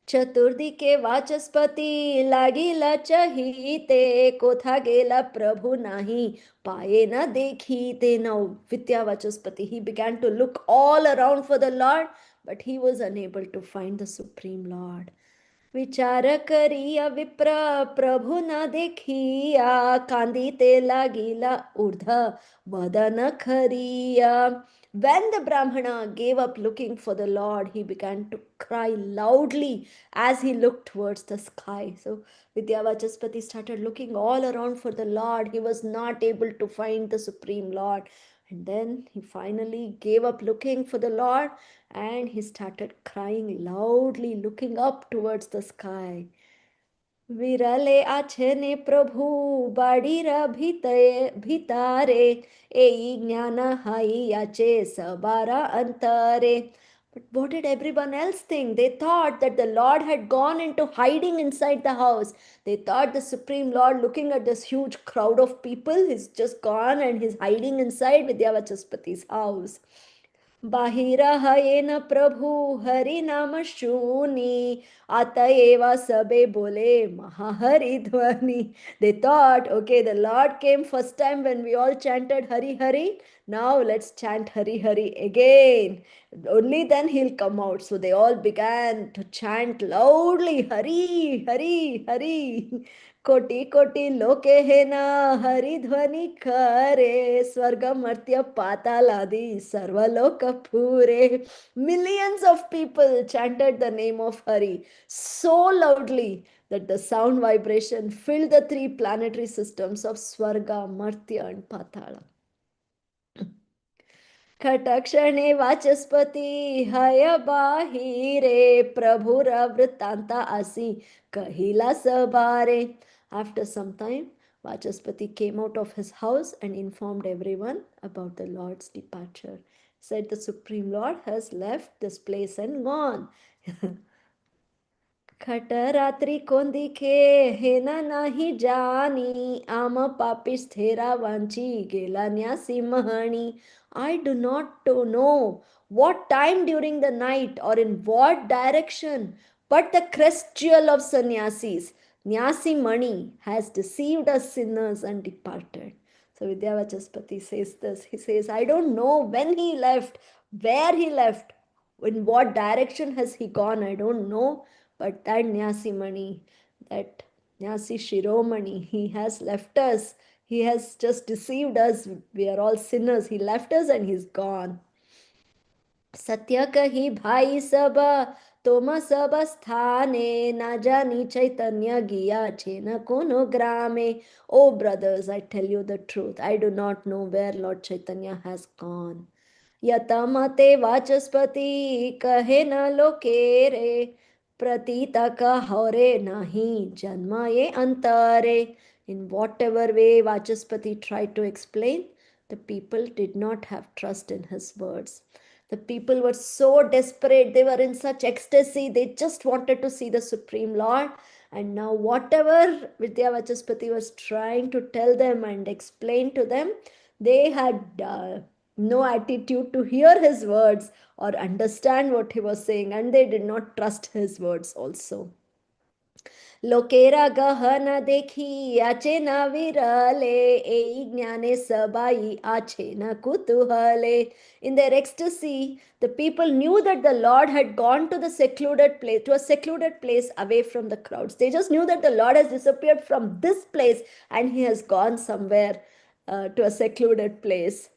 चतुर्थी के वाचस्पति लागिला चहीते कोथा गेला प्रभु नाही पाए न देखीते. Now Vidya Vachaspati, he began to look all around for the Lord, but he was unable to find the Supreme Lord. विचार करिया विप्र प्रभु न देखिया कांदिते लागिला ऊर्ध वदन खरिया. When the Brahmana gave up looking for the Lord, he began to cry loudly as he looked towards the sky. So Vidyavachaspati started looking all around for the Lord. He was not able to find the Supreme Lord. And then he finally gave up looking for the Lord and he started crying loudly, looking up towards the sky. विरले आछे प्रभु बाड़ीरा भितारे ए ज्ञान high आचे सबारा अंतरे. But what did everyone else think? They thought that the Lord had gone into hiding inside the house. They thought the Supreme Lord, looking at this huge crowd of people, he's just gone and he's hiding inside Vidyavachaspati's house. बाहिरा येन प्रभु हरि नाम शूनी अतएव सबे बोले महाहरि ध्वनि. They thought, okay, the Lord came first time when we all chanted Hari Hari. Now let's chant Hari Hari again. Only then he'll come out. So they all began to chant loudly Hari Hari Hari. कोटि कोटि लोके है ना हरि ध्वनि करे स्वर्ग मर्त्य पातालादि सर्वलोक पूरे. Millions of people chanted the name of Hari so loudly that the sound vibration filled the three planetary systems of Swarga, Martya and Patala. खटक्षणे वाचस्पति हय बाहिरे प्रभुर वृत्तांता asi kahila sabare. After some time, Vachaspati came out of his house and informed everyone about the Lord's departure. Said the Supreme Lord has left this place and gone. खटरात्रि कोण दिखे हे ना नाही जानी आम पापी स्थिरा वांची गेला न्यासी महणी. I do not know what time during the night or in what direction, but the crest jewel of sannyasis, Nyasi Mani, has deceived us sinners and departed. So Vidyavachaspati says this. He says, I don't know when he left, where he left, in what direction has he gone, I don't know. But that Nyasi Mani, that Nyasi Shiromani, he has left us. He has just deceived us. We are all sinners. He left us and he's gone. सत्य कही भाई सब तुम सब स्थाने न जानी चैतन्य गिया छे न कोनो ग्रामे. Oh brothers, I tell you the truth. I do not know where Lord Chaitanya has gone. यतमते वाचस्पति कहे न लोके रे प्रतीत कहरे नहीं जन्म ये अंतरे. In whatever way Vachaspati tried to explain, the people did not have trust in his words. The people were so desperate, they were in such ecstasy, they just wanted to see the Supreme Lord. And now, whatever Vidyavachaspati was trying to tell them and explain to them, they had no attitude to hear his words or understand what he was saying, and they did not trust his words also. लोकेरा गहन देखी आचे न विरले ए ज्ञाने सबाई आचे न कुतूहले. In their ecstasy, the people knew that the Lord had gone to the secluded place, to a secluded place away from the crowds. They just knew that the Lord has disappeared from this place and he has gone somewhere to a secluded place.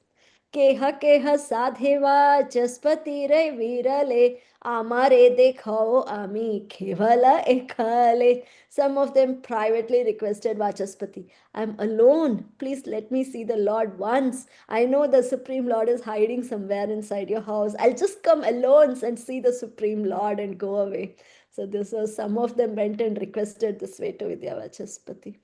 केह केह साधेवा जसपति रे वीरले आमारे देखो आमी केवला एकले. Some of them privately requested Vachaspati, I'm alone, please let me see the Lord once. I know the Supreme Lord is hiding somewhere inside your house. I'll just come alone and see the Supreme Lord and go away. So this was, some of them went and requested this way to Vidyavachaspati.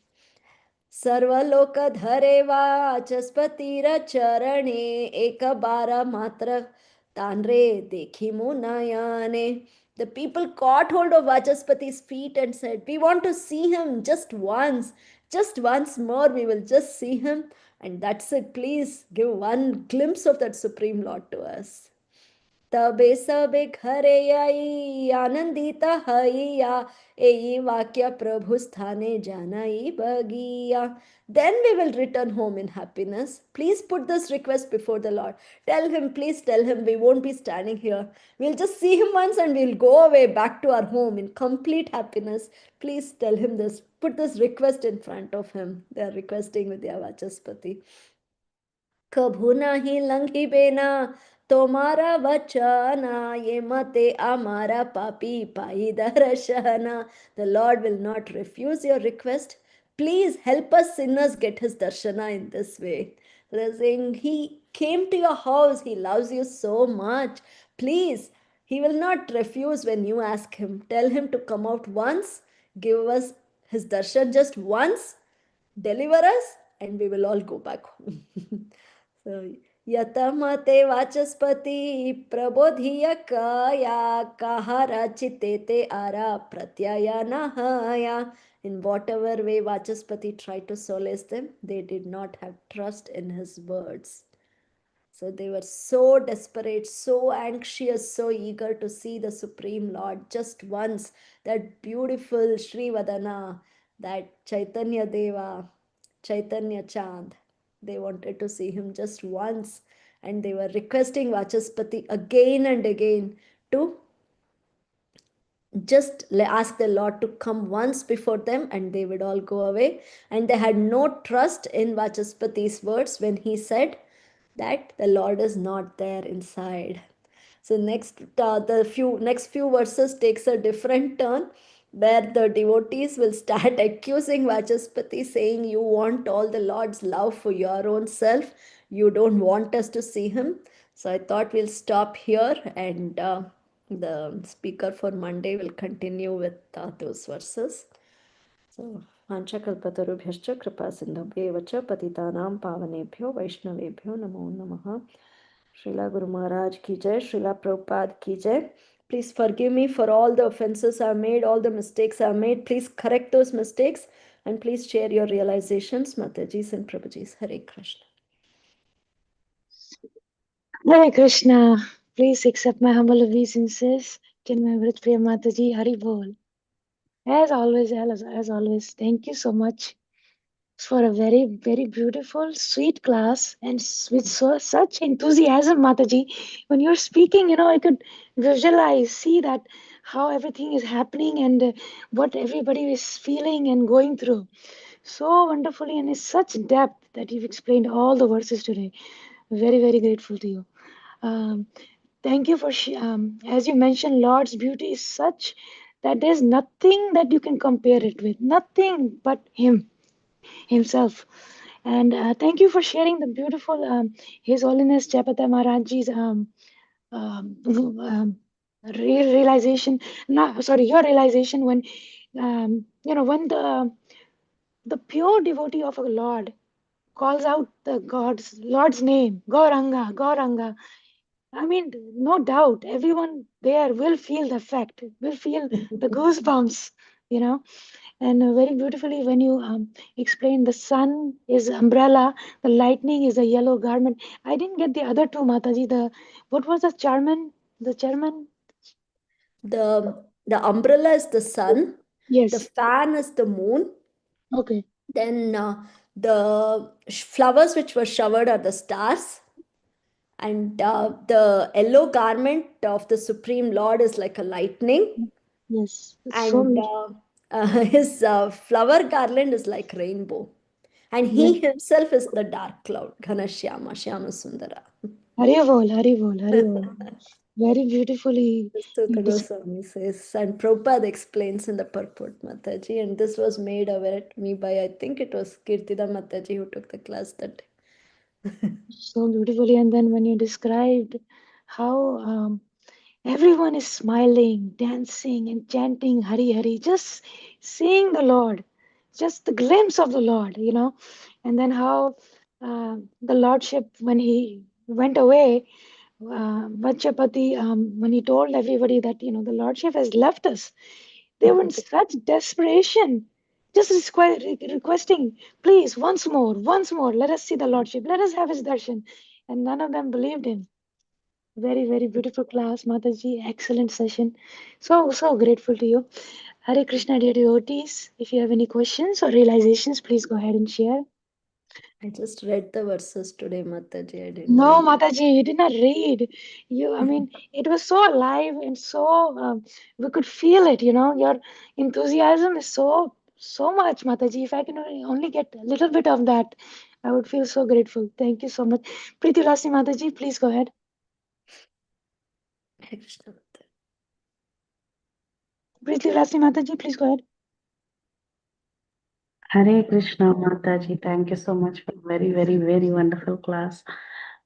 सर्वलोक धरे वाचस्पतिर चरणे एक बार मात्र तानरे देखी मुनयने. The people caught hold of Vachaspati's feet and said, we want to see him just once more, we will just see him, and that's it. Please give one glimpse of that Supreme Lord to us. तबे सबे घरे आई आनंदित हइया एई वाक्य प्रभु स्थाने जानाई बगिया. Then we will return home in happiness. Please put this request before the Lord. Tell him, please tell him, we won't be standing here. We'll just see him once and we'll go away back to our home in complete happiness. Please tell him this. Put this request in front of him. They are requesting Vidyavachaspati. कभू नहीं लंघी बेना तुम्हारा वचना ये मते आमारा पापी पाई दर्शना. The Lord will not refuse your request. Please help us sinners get his darshana in this way. They're saying, he came to your house, he loves you so much. Please, he will not refuse when you ask him. Tell him to come out once, give us his darshan just once, deliver us, and we will all go back home. So, yatamate vachaspati prabodhiya kaya kahara chitete ara pratyaya nahaya. In whatever way Vachaspati tried to solace them, they did not have trust in his words. So they were so desperate, so anxious, so eager to see the Supreme Lord just once. That beautiful Sri Vadana, that Chaitanya Deva, Chaitanya Chand. They wanted to see him just once, and they were requesting Vachaspati again and again to just ask the Lord to come once before them, and they would all go away. And they had no trust in Vachaspati's words when he said that the Lord is not there inside. So the next few verses takes a different turn, where the devotees will start accusing Vachaspati, saying, "You want all the Lord's love for your own self. You don't want us to see him." So I thought we'll stop here, and the speaker for Monday will continue with those verses. So, Vanchakalpatarubhyascha kripa sindhubhyev cha patitanam pavanebhyo vaishnavebhyo namo namaha. Srila Guru Maharaj ki jai, Srila Prabhupada ki jai. Please forgive me for all the offenses I've made, all the mistakes I've made. Please correct those mistakes, and please share your realizations. Mataji's and Prabhuji's. Hare Krishna. Hare Krishna. Please accept my humble obeisances. Cinmayi Vrajapriya Mataji, Hari Bol. As always, thank you so much for a very, very beautiful, sweet class, and with such enthusiasm, Mataji. When you're speaking, I could visualize, see that how everything is happening and what everybody is feeling and going through. So wonderfully and in such depth that you've explained all the verses today. Very, very grateful to you. Thank you for, as you mentioned, Lord's beauty is such that there's nothing that you can compare it with, nothing but Himself. And thank you for sharing the beautiful His Holiness Chapata Maharajji's realization. No, sorry, your realization when when the pure devotee of a Lord calls out the Lord's name, Gauranga, Gauranga. I mean, no doubt, everyone there will feel the effect, will feel the goosebumps, you know. And very beautifully, when you explain the sun is umbrella, the lightning is a yellow garment. I didn't get the other two, Mataji. What was the chairman? The chairman? The umbrella is the sun. Yes. The fan is the moon. Okay. Then the flowers which were showered are the stars. And the yellow garment of the Supreme Lord is like a lightning. Yes. And his flower garland is like rainbow. And he himself is the dark cloud, Ghanashyama, Shyama Sundara. Haribol, Haribol, Haribol. Very beautifully. Sutta Goswami says, and Prabhupada explains in the purport, Mataji, and this was made aware to me by, I think it was Kirtida Mataji who took the class that day. So beautifully. And then when you described how everyone is smiling, dancing, and chanting Hari Hari, just seeing the Lord, just the glimpse of the Lord, and then how the Lordship, when he went away, Vajrapati, when he told everybody that, the Lordship has left us, they were in such desperation, just requesting, please, once more, let us see the Lordship, let us have his darshan. And none of them believed him. Very, very beautiful class, Mataji. Excellent session. So, so grateful to you. Hare Krishna, dear devotees. If you have any questions or realizations, please go ahead and share. I just read the verses today, Mataji. I didn't No, read. Mataji, you did not read. It was so alive and so we could feel it. Your enthusiasm is so much, Mataji. If I can only get a little bit of that, I would feel so grateful. Thank you so much. Preeti Rasi Mataji, please go ahead. Hare Krishna, Mataji. Preeti Rasi Mataji, please go ahead. Hare Krishna, Mataji. Thank you so much for very, very, very wonderful class.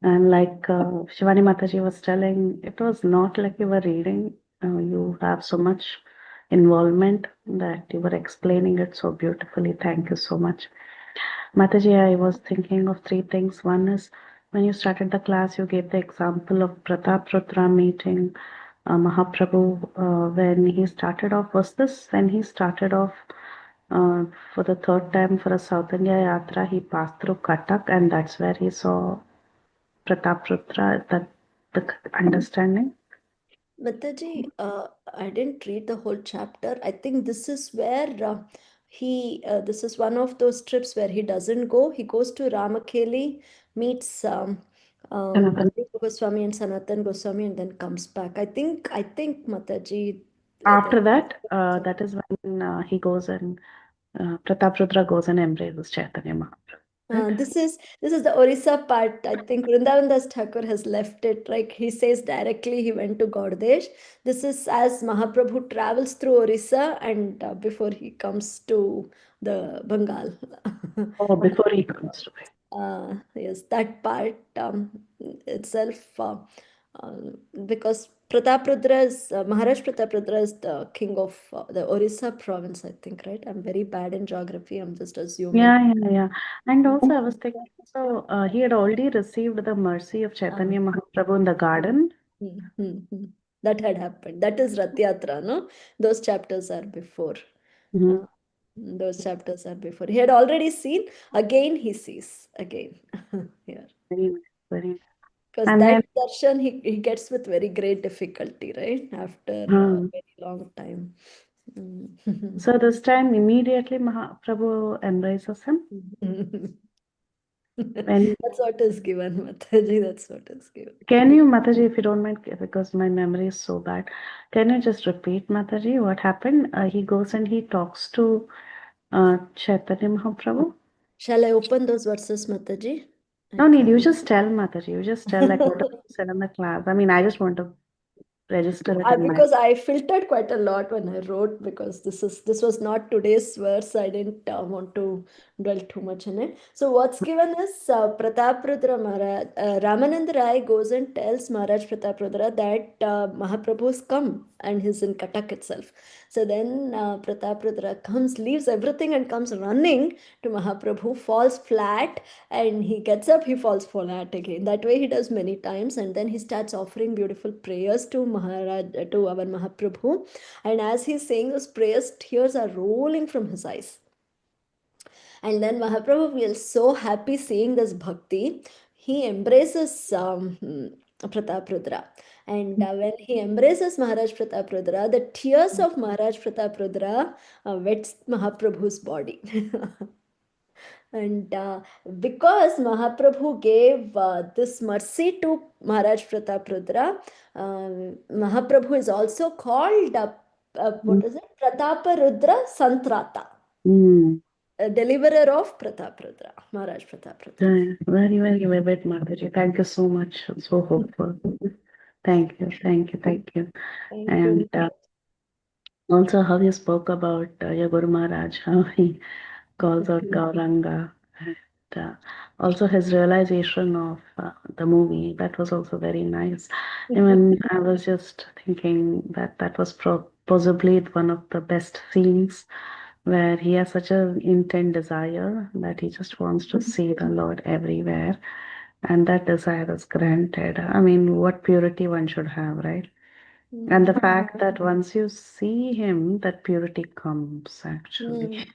And like Shivani Mataji was telling, it was not like you were reading. You have so much involvement that you were explaining it so beautifully. Thank you so much. Mataji, I was thinking of three things. One is when you started the class, you gave the example of Pratap Rutra meeting Mahaprabhu when he started off. Was this when he started off for the third time for a South India Yatra? He passed through Cuttack, and that's where he saw Pratap Rutra. Is that the understanding? Mataji, I didn't read the whole chapter. I think this is where this is one of those trips where he doesn't go. He goes to Ramakeli, meets Sanatan. Rupa Goswami and Sanatan Goswami, and then comes back. I think Mataji. After that, that is when he goes and Pratap Rudra goes and embraces Chaitanya Mahaprabhu. Right? This is the Orissa part. I think Vrindavan Das Thakur has left it. Like he says directly, he went to Gaudadesh. This is as Mahaprabhu travels through Orissa and before he comes to the Bengal. Oh, before he comes to it. Yes, that part itself, because Prataprudra is Maharaj Prataprudra is the king of the Orissa province, I think, right? I'm very bad in geography. I'm just assuming. Yeah. And also, I was thinking, so he had already received the mercy of Chaitanya Mahaprabhu in the garden. That had happened. That is Rath Yatra, no? Those chapters are before. Mhm. Those chapters are before. He had already seen. Again, he sees again. Here. Very nice, very nice. Because And that then, darshan he gets with very great difficulty, right? After a very long time. so this time immediately Mahaprabhu embraces him. When That's what is given, Mataji. That's what is given. can you, Mataji, if you don't mind, because my memory is so bad, can you just repeat, Mataji, what happened? He goes and he talks to Chaitanya Mahaprabhu. Shall I open those verses, Mataji? No need, you just tell, Mataji. You just tell like what you said in the class. I mean, I just want to register it in my. Because I filtered quite a lot when I wrote, because this was not today's verse. I didn't want to dwell too much in it. So what's given is Pratap Rudra Maharaj. Ramanand Rai goes and tells Maharaj Pratap Rudra that Mahaprabhu has come and he's in Cuttack itself. So then Pratap Rudra comes, leaves everything and comes running to Mahaprabhu, falls flat, and he gets up, he falls flat again. That way he does many times, and then he starts offering beautiful prayers to to our Mahaprabhu. And as he's saying those prayers, tears are rolling from his eyes. And then Mahaprabhu feels so happy seeing this bhakti. He embraces Pratap Rudra. And when he embraces Maharaj Pratap Rudra, the tears of Maharaj Pratap Rudra wets Mahaprabhu's body. And because Mahaprabhu gave this mercy to Maharaj Pratap Rudra, Mahaprabhu is also called, what is it? Pratapa Rudra Santrata. Deliverer of Pratap Rudra, Maharaj Pratap Rudra. Very, very vivid, Mataji. Thank you so much. So hopeful. Thank you. Thank And you. also how you spoke about your Guru Maharaj, how he calls out Gauranga. And also his realization of the movie, that was also very nice. Even I was just thinking that that was possibly one of the best scenes where he has such an intense desire that he just wants to see the Lord everywhere. And that desire is granted. I mean, what purity one should have, right? And the fact that once you see him, that purity comes actually.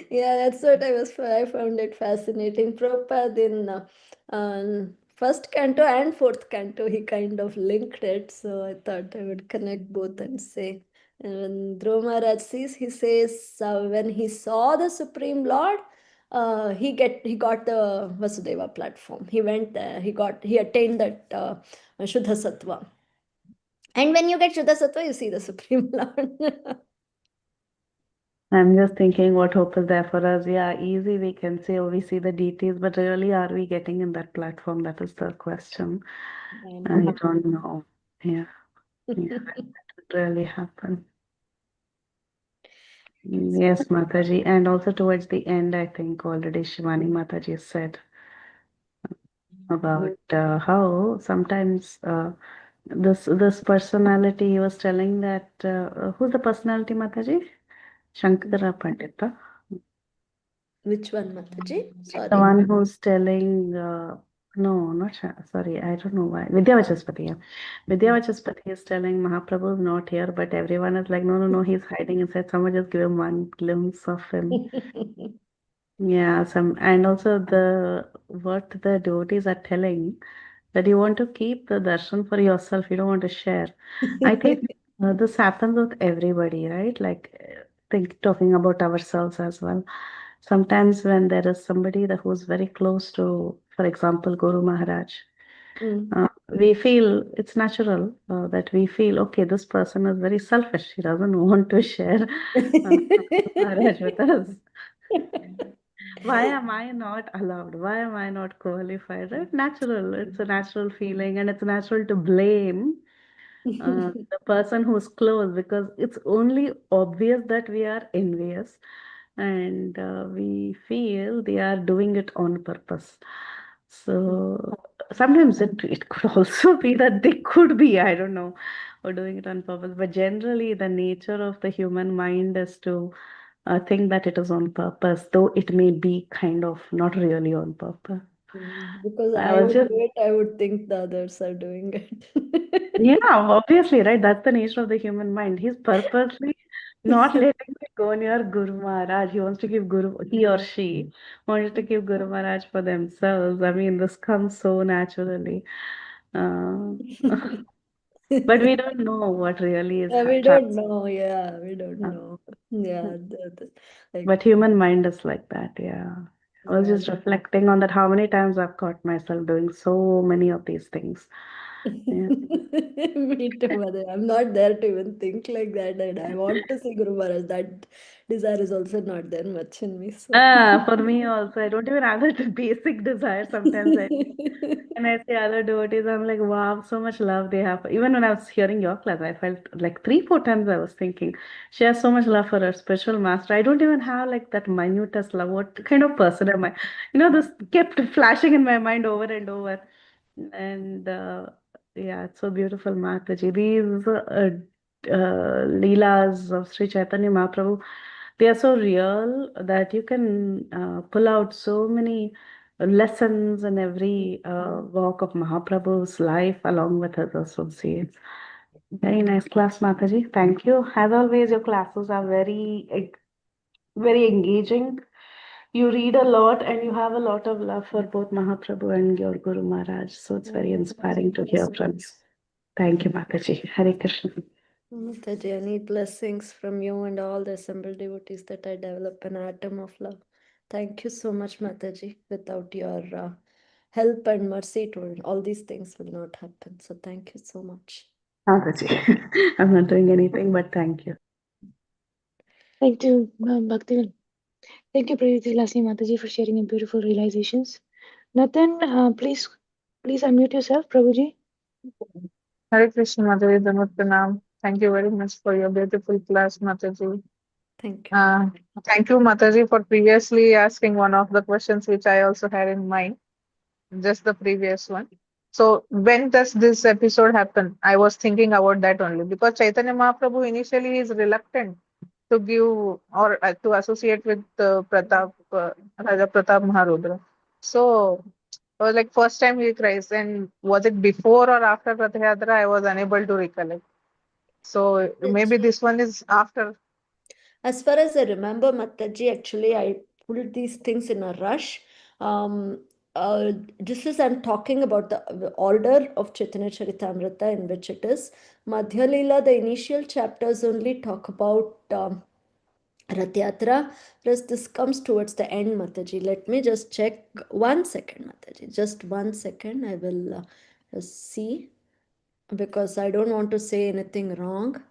Yeah, that's what I found it fascinating. Prabhupada in first canto and fourth canto, he kind of linked it. So I thought I would connect both and say. And when Dhruva Maharaj sees, he says when he saw the Supreme Lord, he got the Vasudeva platform. He went there. He attained that Shuddha Sattva. And when you get Shuddha Sattva, you see the Supreme Lord. I'm just thinking what hope is there for us. Yeah, easy we can say, oh, we see the details, but really are we getting in that platform? That is the question. I don't know. Yeah, that would really happen. Yes, Mataji. And also towards the end, I think already Shivani Mataji said about how sometimes this personality, he was telling that who's the personality, Mataji? Shankara Pandita. Which one, Mataji? The Sorry. one who's telling, no, not sorry, I don't know why. Vidya Vachaspati, yeah. Vidya Vachaspati is telling Mahaprabhu is not here, but everyone is like, no, no, no, he's hiding inside. Someone just give him one glimpse of him. Yeah, and also what the devotees are telling that you want to keep the darshan for yourself, you don't want to share. I think this happens with everybody, right? Like talking about ourselves as well. Sometimes when there is somebody who's very close to, for example, Guru Maharaj, we feel it's natural that we feel, okay, this person is very selfish. He doesn't want to share Maharaj with us. Why am I not allowed? Why am I not qualified? Right? Natural. It's a natural feeling, and it's natural to blame the person who's close because it's only obvious that we are envious and we feel they are doing it on purpose. So sometimes it could also be that they could be, I don't know, or doing it on purpose. But generally, the nature of the human mind is to think that it is on purpose, though it may be kind of not really on purpose. Because I I was would just, do it, I would think the others are doing yeah, it. obviously, right? That's the nature of the human mind. He's purposely not letting me go near Guru Maharaj. He wants to give he or she wants to give Guru Maharaj for themselves. I mean, this comes so naturally. Uh, but we don't know what really is Yeah, we don't happening. know. Yeah, we don't know. Yeah, like, But human mind is like that, yeah. I was yeah. just reflecting on that how many times I've caught myself doing so many of these things. Yeah. Me too, mother. I'm not there to even think like that, and I want to see Guru Maharaj. That desire is also not there much in me. So. For me also, I don't even have that basic desire. Sometimes when I see other devotees, I'm like, wow, so much love they have. Even when I was hearing your class, I felt like three, four times I was thinking, she has so much love for her spiritual master. I don't even have like that minutest love. What kind of person am I? This kept flashing in my mind over and over. And yeah, it's so beautiful, Mataji. These Leelas of Sri Chaitanya Mahaprabhu, they are so real that you can pull out so many lessons in every walk of Mahaprabhu's life along with his associates. Very nice class, Mataji. Thank you. As always, your classes are very engaging. You read a lot and you have a lot of love for both Mahaprabhu and your Guru Maharaj. So it's very inspiring to hear from you. Thank you, Mataji. Hare Krishna. Mataji, I need blessings from you and all the assembled devotees that I develop an atom of love. Thank you so much, Mataji. Without your help and mercy, all these things will not happen. So thank you so much. Mataji, I'm not doing anything, but thank you. Thank you, Bhakti. Thank you, Preeti Lasni Mataji, for sharing your beautiful realizations. Nathan, please unmute yourself, Prabhuji. Hare Krishna, Mataji, Dhamma Pranam. Thank you very much for your beautiful class, Mataji. Thank you. Thank you, Mataji, for previously asking one of the questions which I also had in mind, just the previous one. So when does this episode happen? I was thinking about that only because Chaitanya Mahaprabhu initially is reluctant to give or to associate with Raja Pratap Maharudra. So I was like, first time he cries, and was it before or after Rath Yatra? I was unable to recollect. So maybe this one is after. As far as I remember, Mataji, actually, I pulled these things in a rush. This is, I'm talking about the order of Chaitanya Charitamrita in which it is. Madhya Leela, the initial chapters only talk about Rath Yatra, whereas this comes towards the end, Mataji. Let me just check 1 second, Mataji. Just 1 second. I will see because I don't want to say anything wrong.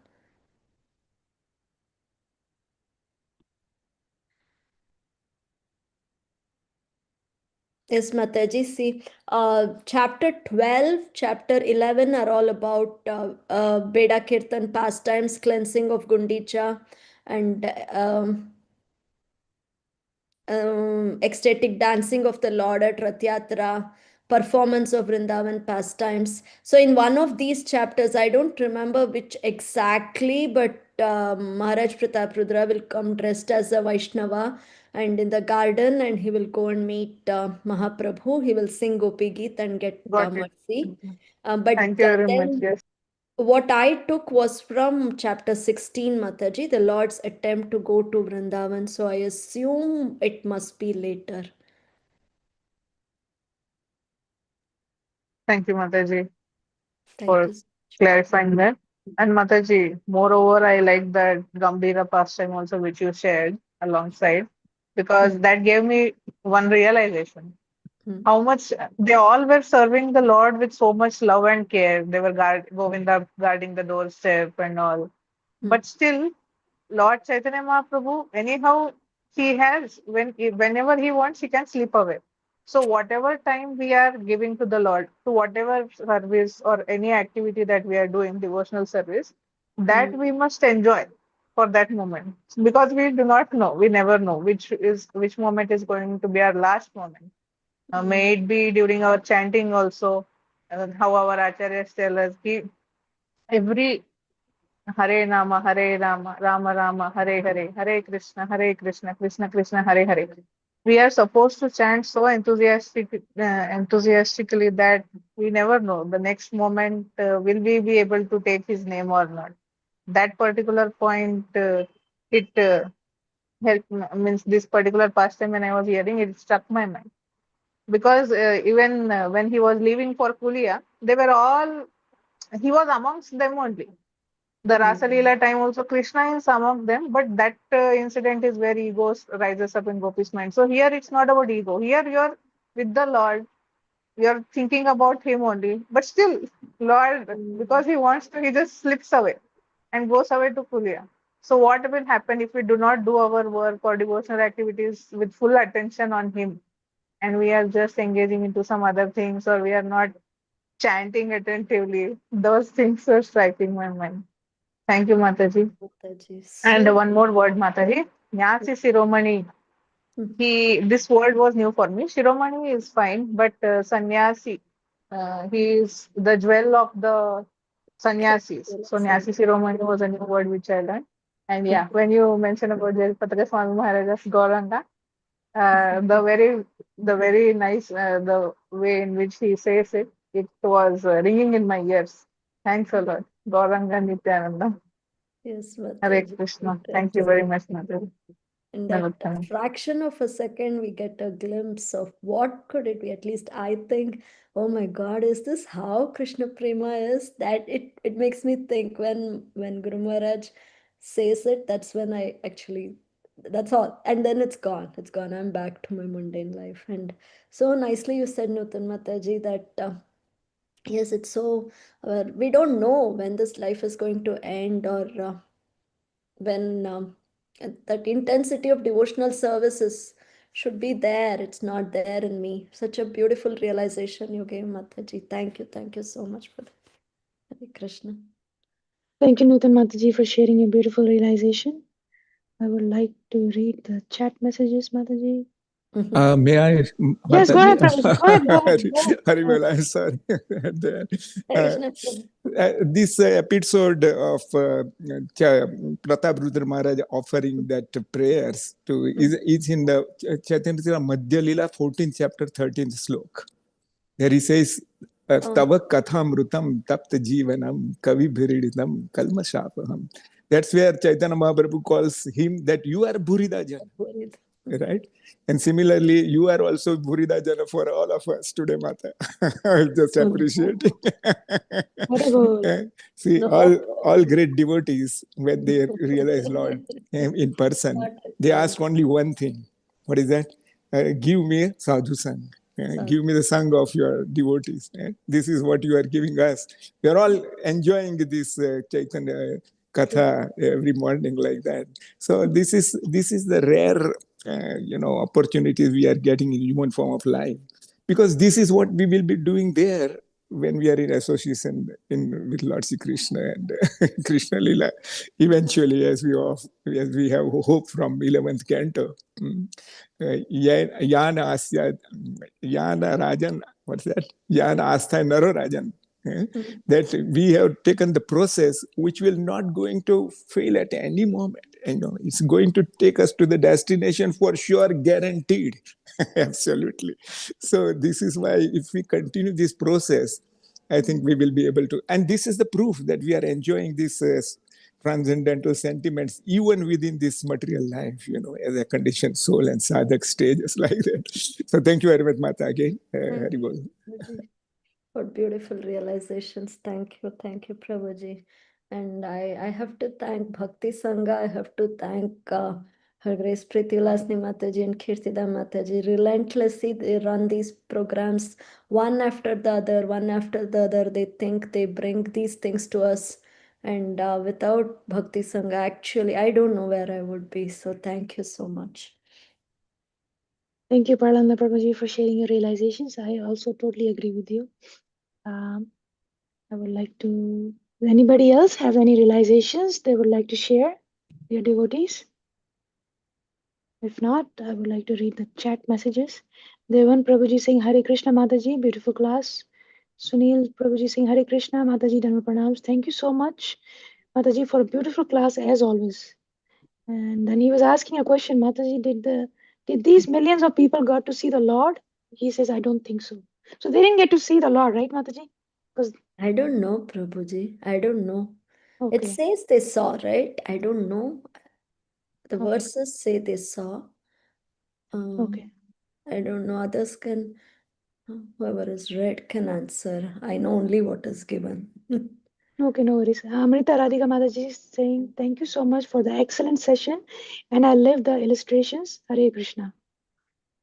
Yes, Mataji. See, chapter 12, chapter 11 are all about Beda Kirtan pastimes, cleansing of Gundicha, and ecstatic dancing of the Lord at Rath Yatra. performance of Vrindavan pastimes. So in one of these chapters, I don't remember which exactly, but Maharaj Pratap Rudra will come dressed as a Vaishnava and in the garden, and he will go and meet Mahaprabhu. He will sing Gopi Geet and get Got it. mercy. Thank you very much. Then Yes. what I took was from chapter 16, Mataji, the Lord's attempt to go to Vrindavan. So I assume it must be later. Thank you, Mataji, Thank for you so much. clarifying that. And Mataji, moreover, I like that Gambhira pastime also, which you shared alongside, because that gave me one realization. Hmm. How much they all were serving the Lord with so much love and care. They were Govinda guarding the doorstep and all. But still, Lord Chaitanya Mahaprabhu, anyhow, he has whenever he wants, he can slip away. So whatever time we are giving to the Lord, to whatever service or any activity that we are doing, devotional service, that we must enjoy for that moment, because we do not know, we never know which moment is going to be our last moment. May it be during our chanting also, how our acharyas tell us, every Hare Rama, Rama Rama, Hare Hare, Hare Krishna, Krishna Krishna, Hare Hare. We are supposed to chant so enthusiastically that we never know the next moment will we be able to take his name or not. That particular point, it helped, means this particular pastime when I was hearing it struck my mind, because even when he was leaving for Kulia, they were all, he was amongst them only. The Rasa Leela time also, Krishna is among them, but that incident is where ego rises up in Gopi's mind. So here it's not about ego. Here you're with the Lord, you're thinking about him only, but still, Lord, because he wants to, he just slips away and goes away to Kulia. So what will happen if we do not do our work or devotional activities with full attention on him, and we are just engaging into some other things, or we are not chanting attentively? Those things are striking my mind. Thank you, Mataji. Mataji. And So, one more word, Mataji. Nyasi Shiromani. This word was new for me. Shiromani is fine, but sannyasi, he is the jewel of the sannyasis. So Nyasi Shiromani was a new word which I learned. And yeah, when you mentioned about Jayapataka Swami Maharaja's Gauranga, the very nice, the way in which he says it, it was ringing in my ears. Thanks a lot. Gauranga Nityananda. yes, Hare Mataji. Krishna. Thank you very much, Mataji. In that fraction of a second, we get a glimpse of what could it be. At least I think, oh my God, is this how Krishna Prema is? That it makes me think when Guru Maharaj says it, that's when I actually, that's all. And then it's gone. It's gone. I'm back to my mundane life. And so nicely you said, Nutan Mataji, that yes, it's so, we don't know when this life is going to end, or when that intensity of devotional services should be there. It's not there in me. Such a beautiful realization you gave, Mataji. Thank you. Thank you so much for that. Hare Krishna. Thank you, Nutan Mataji, for sharing your beautiful realization. I would like to read the chat messages, Mataji. May I, Yes, go ahead, Mataji? Prabhuji. Go ahead, go ahead. Go ahead. Harivel, I'm sorry. Hare Uh, Krishna, Prabhu. this episode of Pratap Rudra Maharaj offering that prayers to is in the Chaitanya Madhya Lila 14th chapter 13th slok. There he says, Tava kathamrutam tapta jivanam kavi bhiridam kalmashapaham. That's where Chaitanya Mahaprabhu calls him that you are Bhuridajan. Right? And similarly, you are also Bhurida Jana for all of us today, Mata. I just appreciate it. See, all great devotees, when they realize Lord in person, they ask only one thing. What is that? Give me sadhu sang. Give me the sang of your devotees. This is what you are giving us. We are all enjoying this Chaitanya Katha every morning like that. So this is the rare opportunities we are getting in human form of life, because this is what we will be doing there when we are in association with Lord Sri Krishna and Krishna Lila, eventually, as we have hope from 11th canto, Yana Asya, Yana Rajan, what's that? Yana Astha Naro Rajan. That we have taken the process which will not going to fail at any moment. It's going to take us to the destination for sure, guaranteed. Absolutely. So this is why if we continue this process, I think we will be able to. And this is the proof that we are enjoying these transcendental sentiments even within this material life, as a conditioned soul and sadhak stages like that. So thank you very much, Mata, again. Haribol. For beautiful realizations. Thank you, Prabhuji. And I have to thank Bhakti Sangha. I have to thank Her Grace Pritivilasni Mataji and Kirtida Mataji. Relentlessly, they run these programs one after the other. They think they bring these things to us. And without Bhakti Sangha, actually, I don't know where I would be. So thank you so much. Thank you, Parlanda Prabhuji, for sharing your realizations. I also totally agree with you. I would like to. Does anybody else have any realizations they would like to share? Your devotees? If not, I would like to read the chat messages. Devan Prabhuji saying Hare Krishna Mataji, beautiful class. Sunil Prabhuji saying Hare Krishna Mataji, Dharma Pranams. Thank you so much, Mataji, for a beautiful class as always. And then he was asking a question, Mataji, did these millions of people got to see the Lord? He says, I don't think so. So they didn't get to see the Lord, right, Mataji? Because I don't know, Prabhuji. I don't know. okay. It says they saw, right? I don't know. The Okay. verses say they saw. Okay. I don't know. Others can, whoever is read can answer. I know only what is given. Okay, no worries. Amrita Radhika Mataji is saying, thank you so much for the excellent session. And I love the illustrations. Hare Krishna.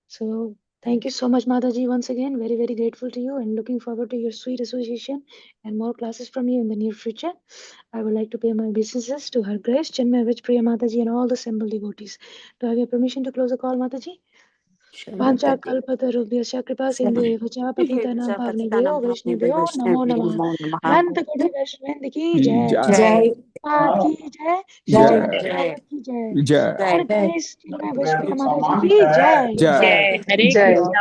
So thank you so much, Mataji, once again. Very, very grateful to you and looking forward to your sweet association and more classes from you in the near future. I would like to pay my obeisances to Her Grace, Cinmayi Vrajapriya Mataji, and all the assembled devotees. Do I have your permission to close the call, Mataji? Sure, Pancha Mataji. kalpatarubhyascha kripa sindhubhyo cha patitanam pavnebhyo vaishnavyo namo namah. Anant Koti Vaishnav ki jai. Jai. Prabhupada ki jai. Jai. Srila Prabhupada ki jai. Jai. Her Grace Cinmayi Vrajapriya Mataji ki jai. Jai. Jai. Hare Jai. Krishna.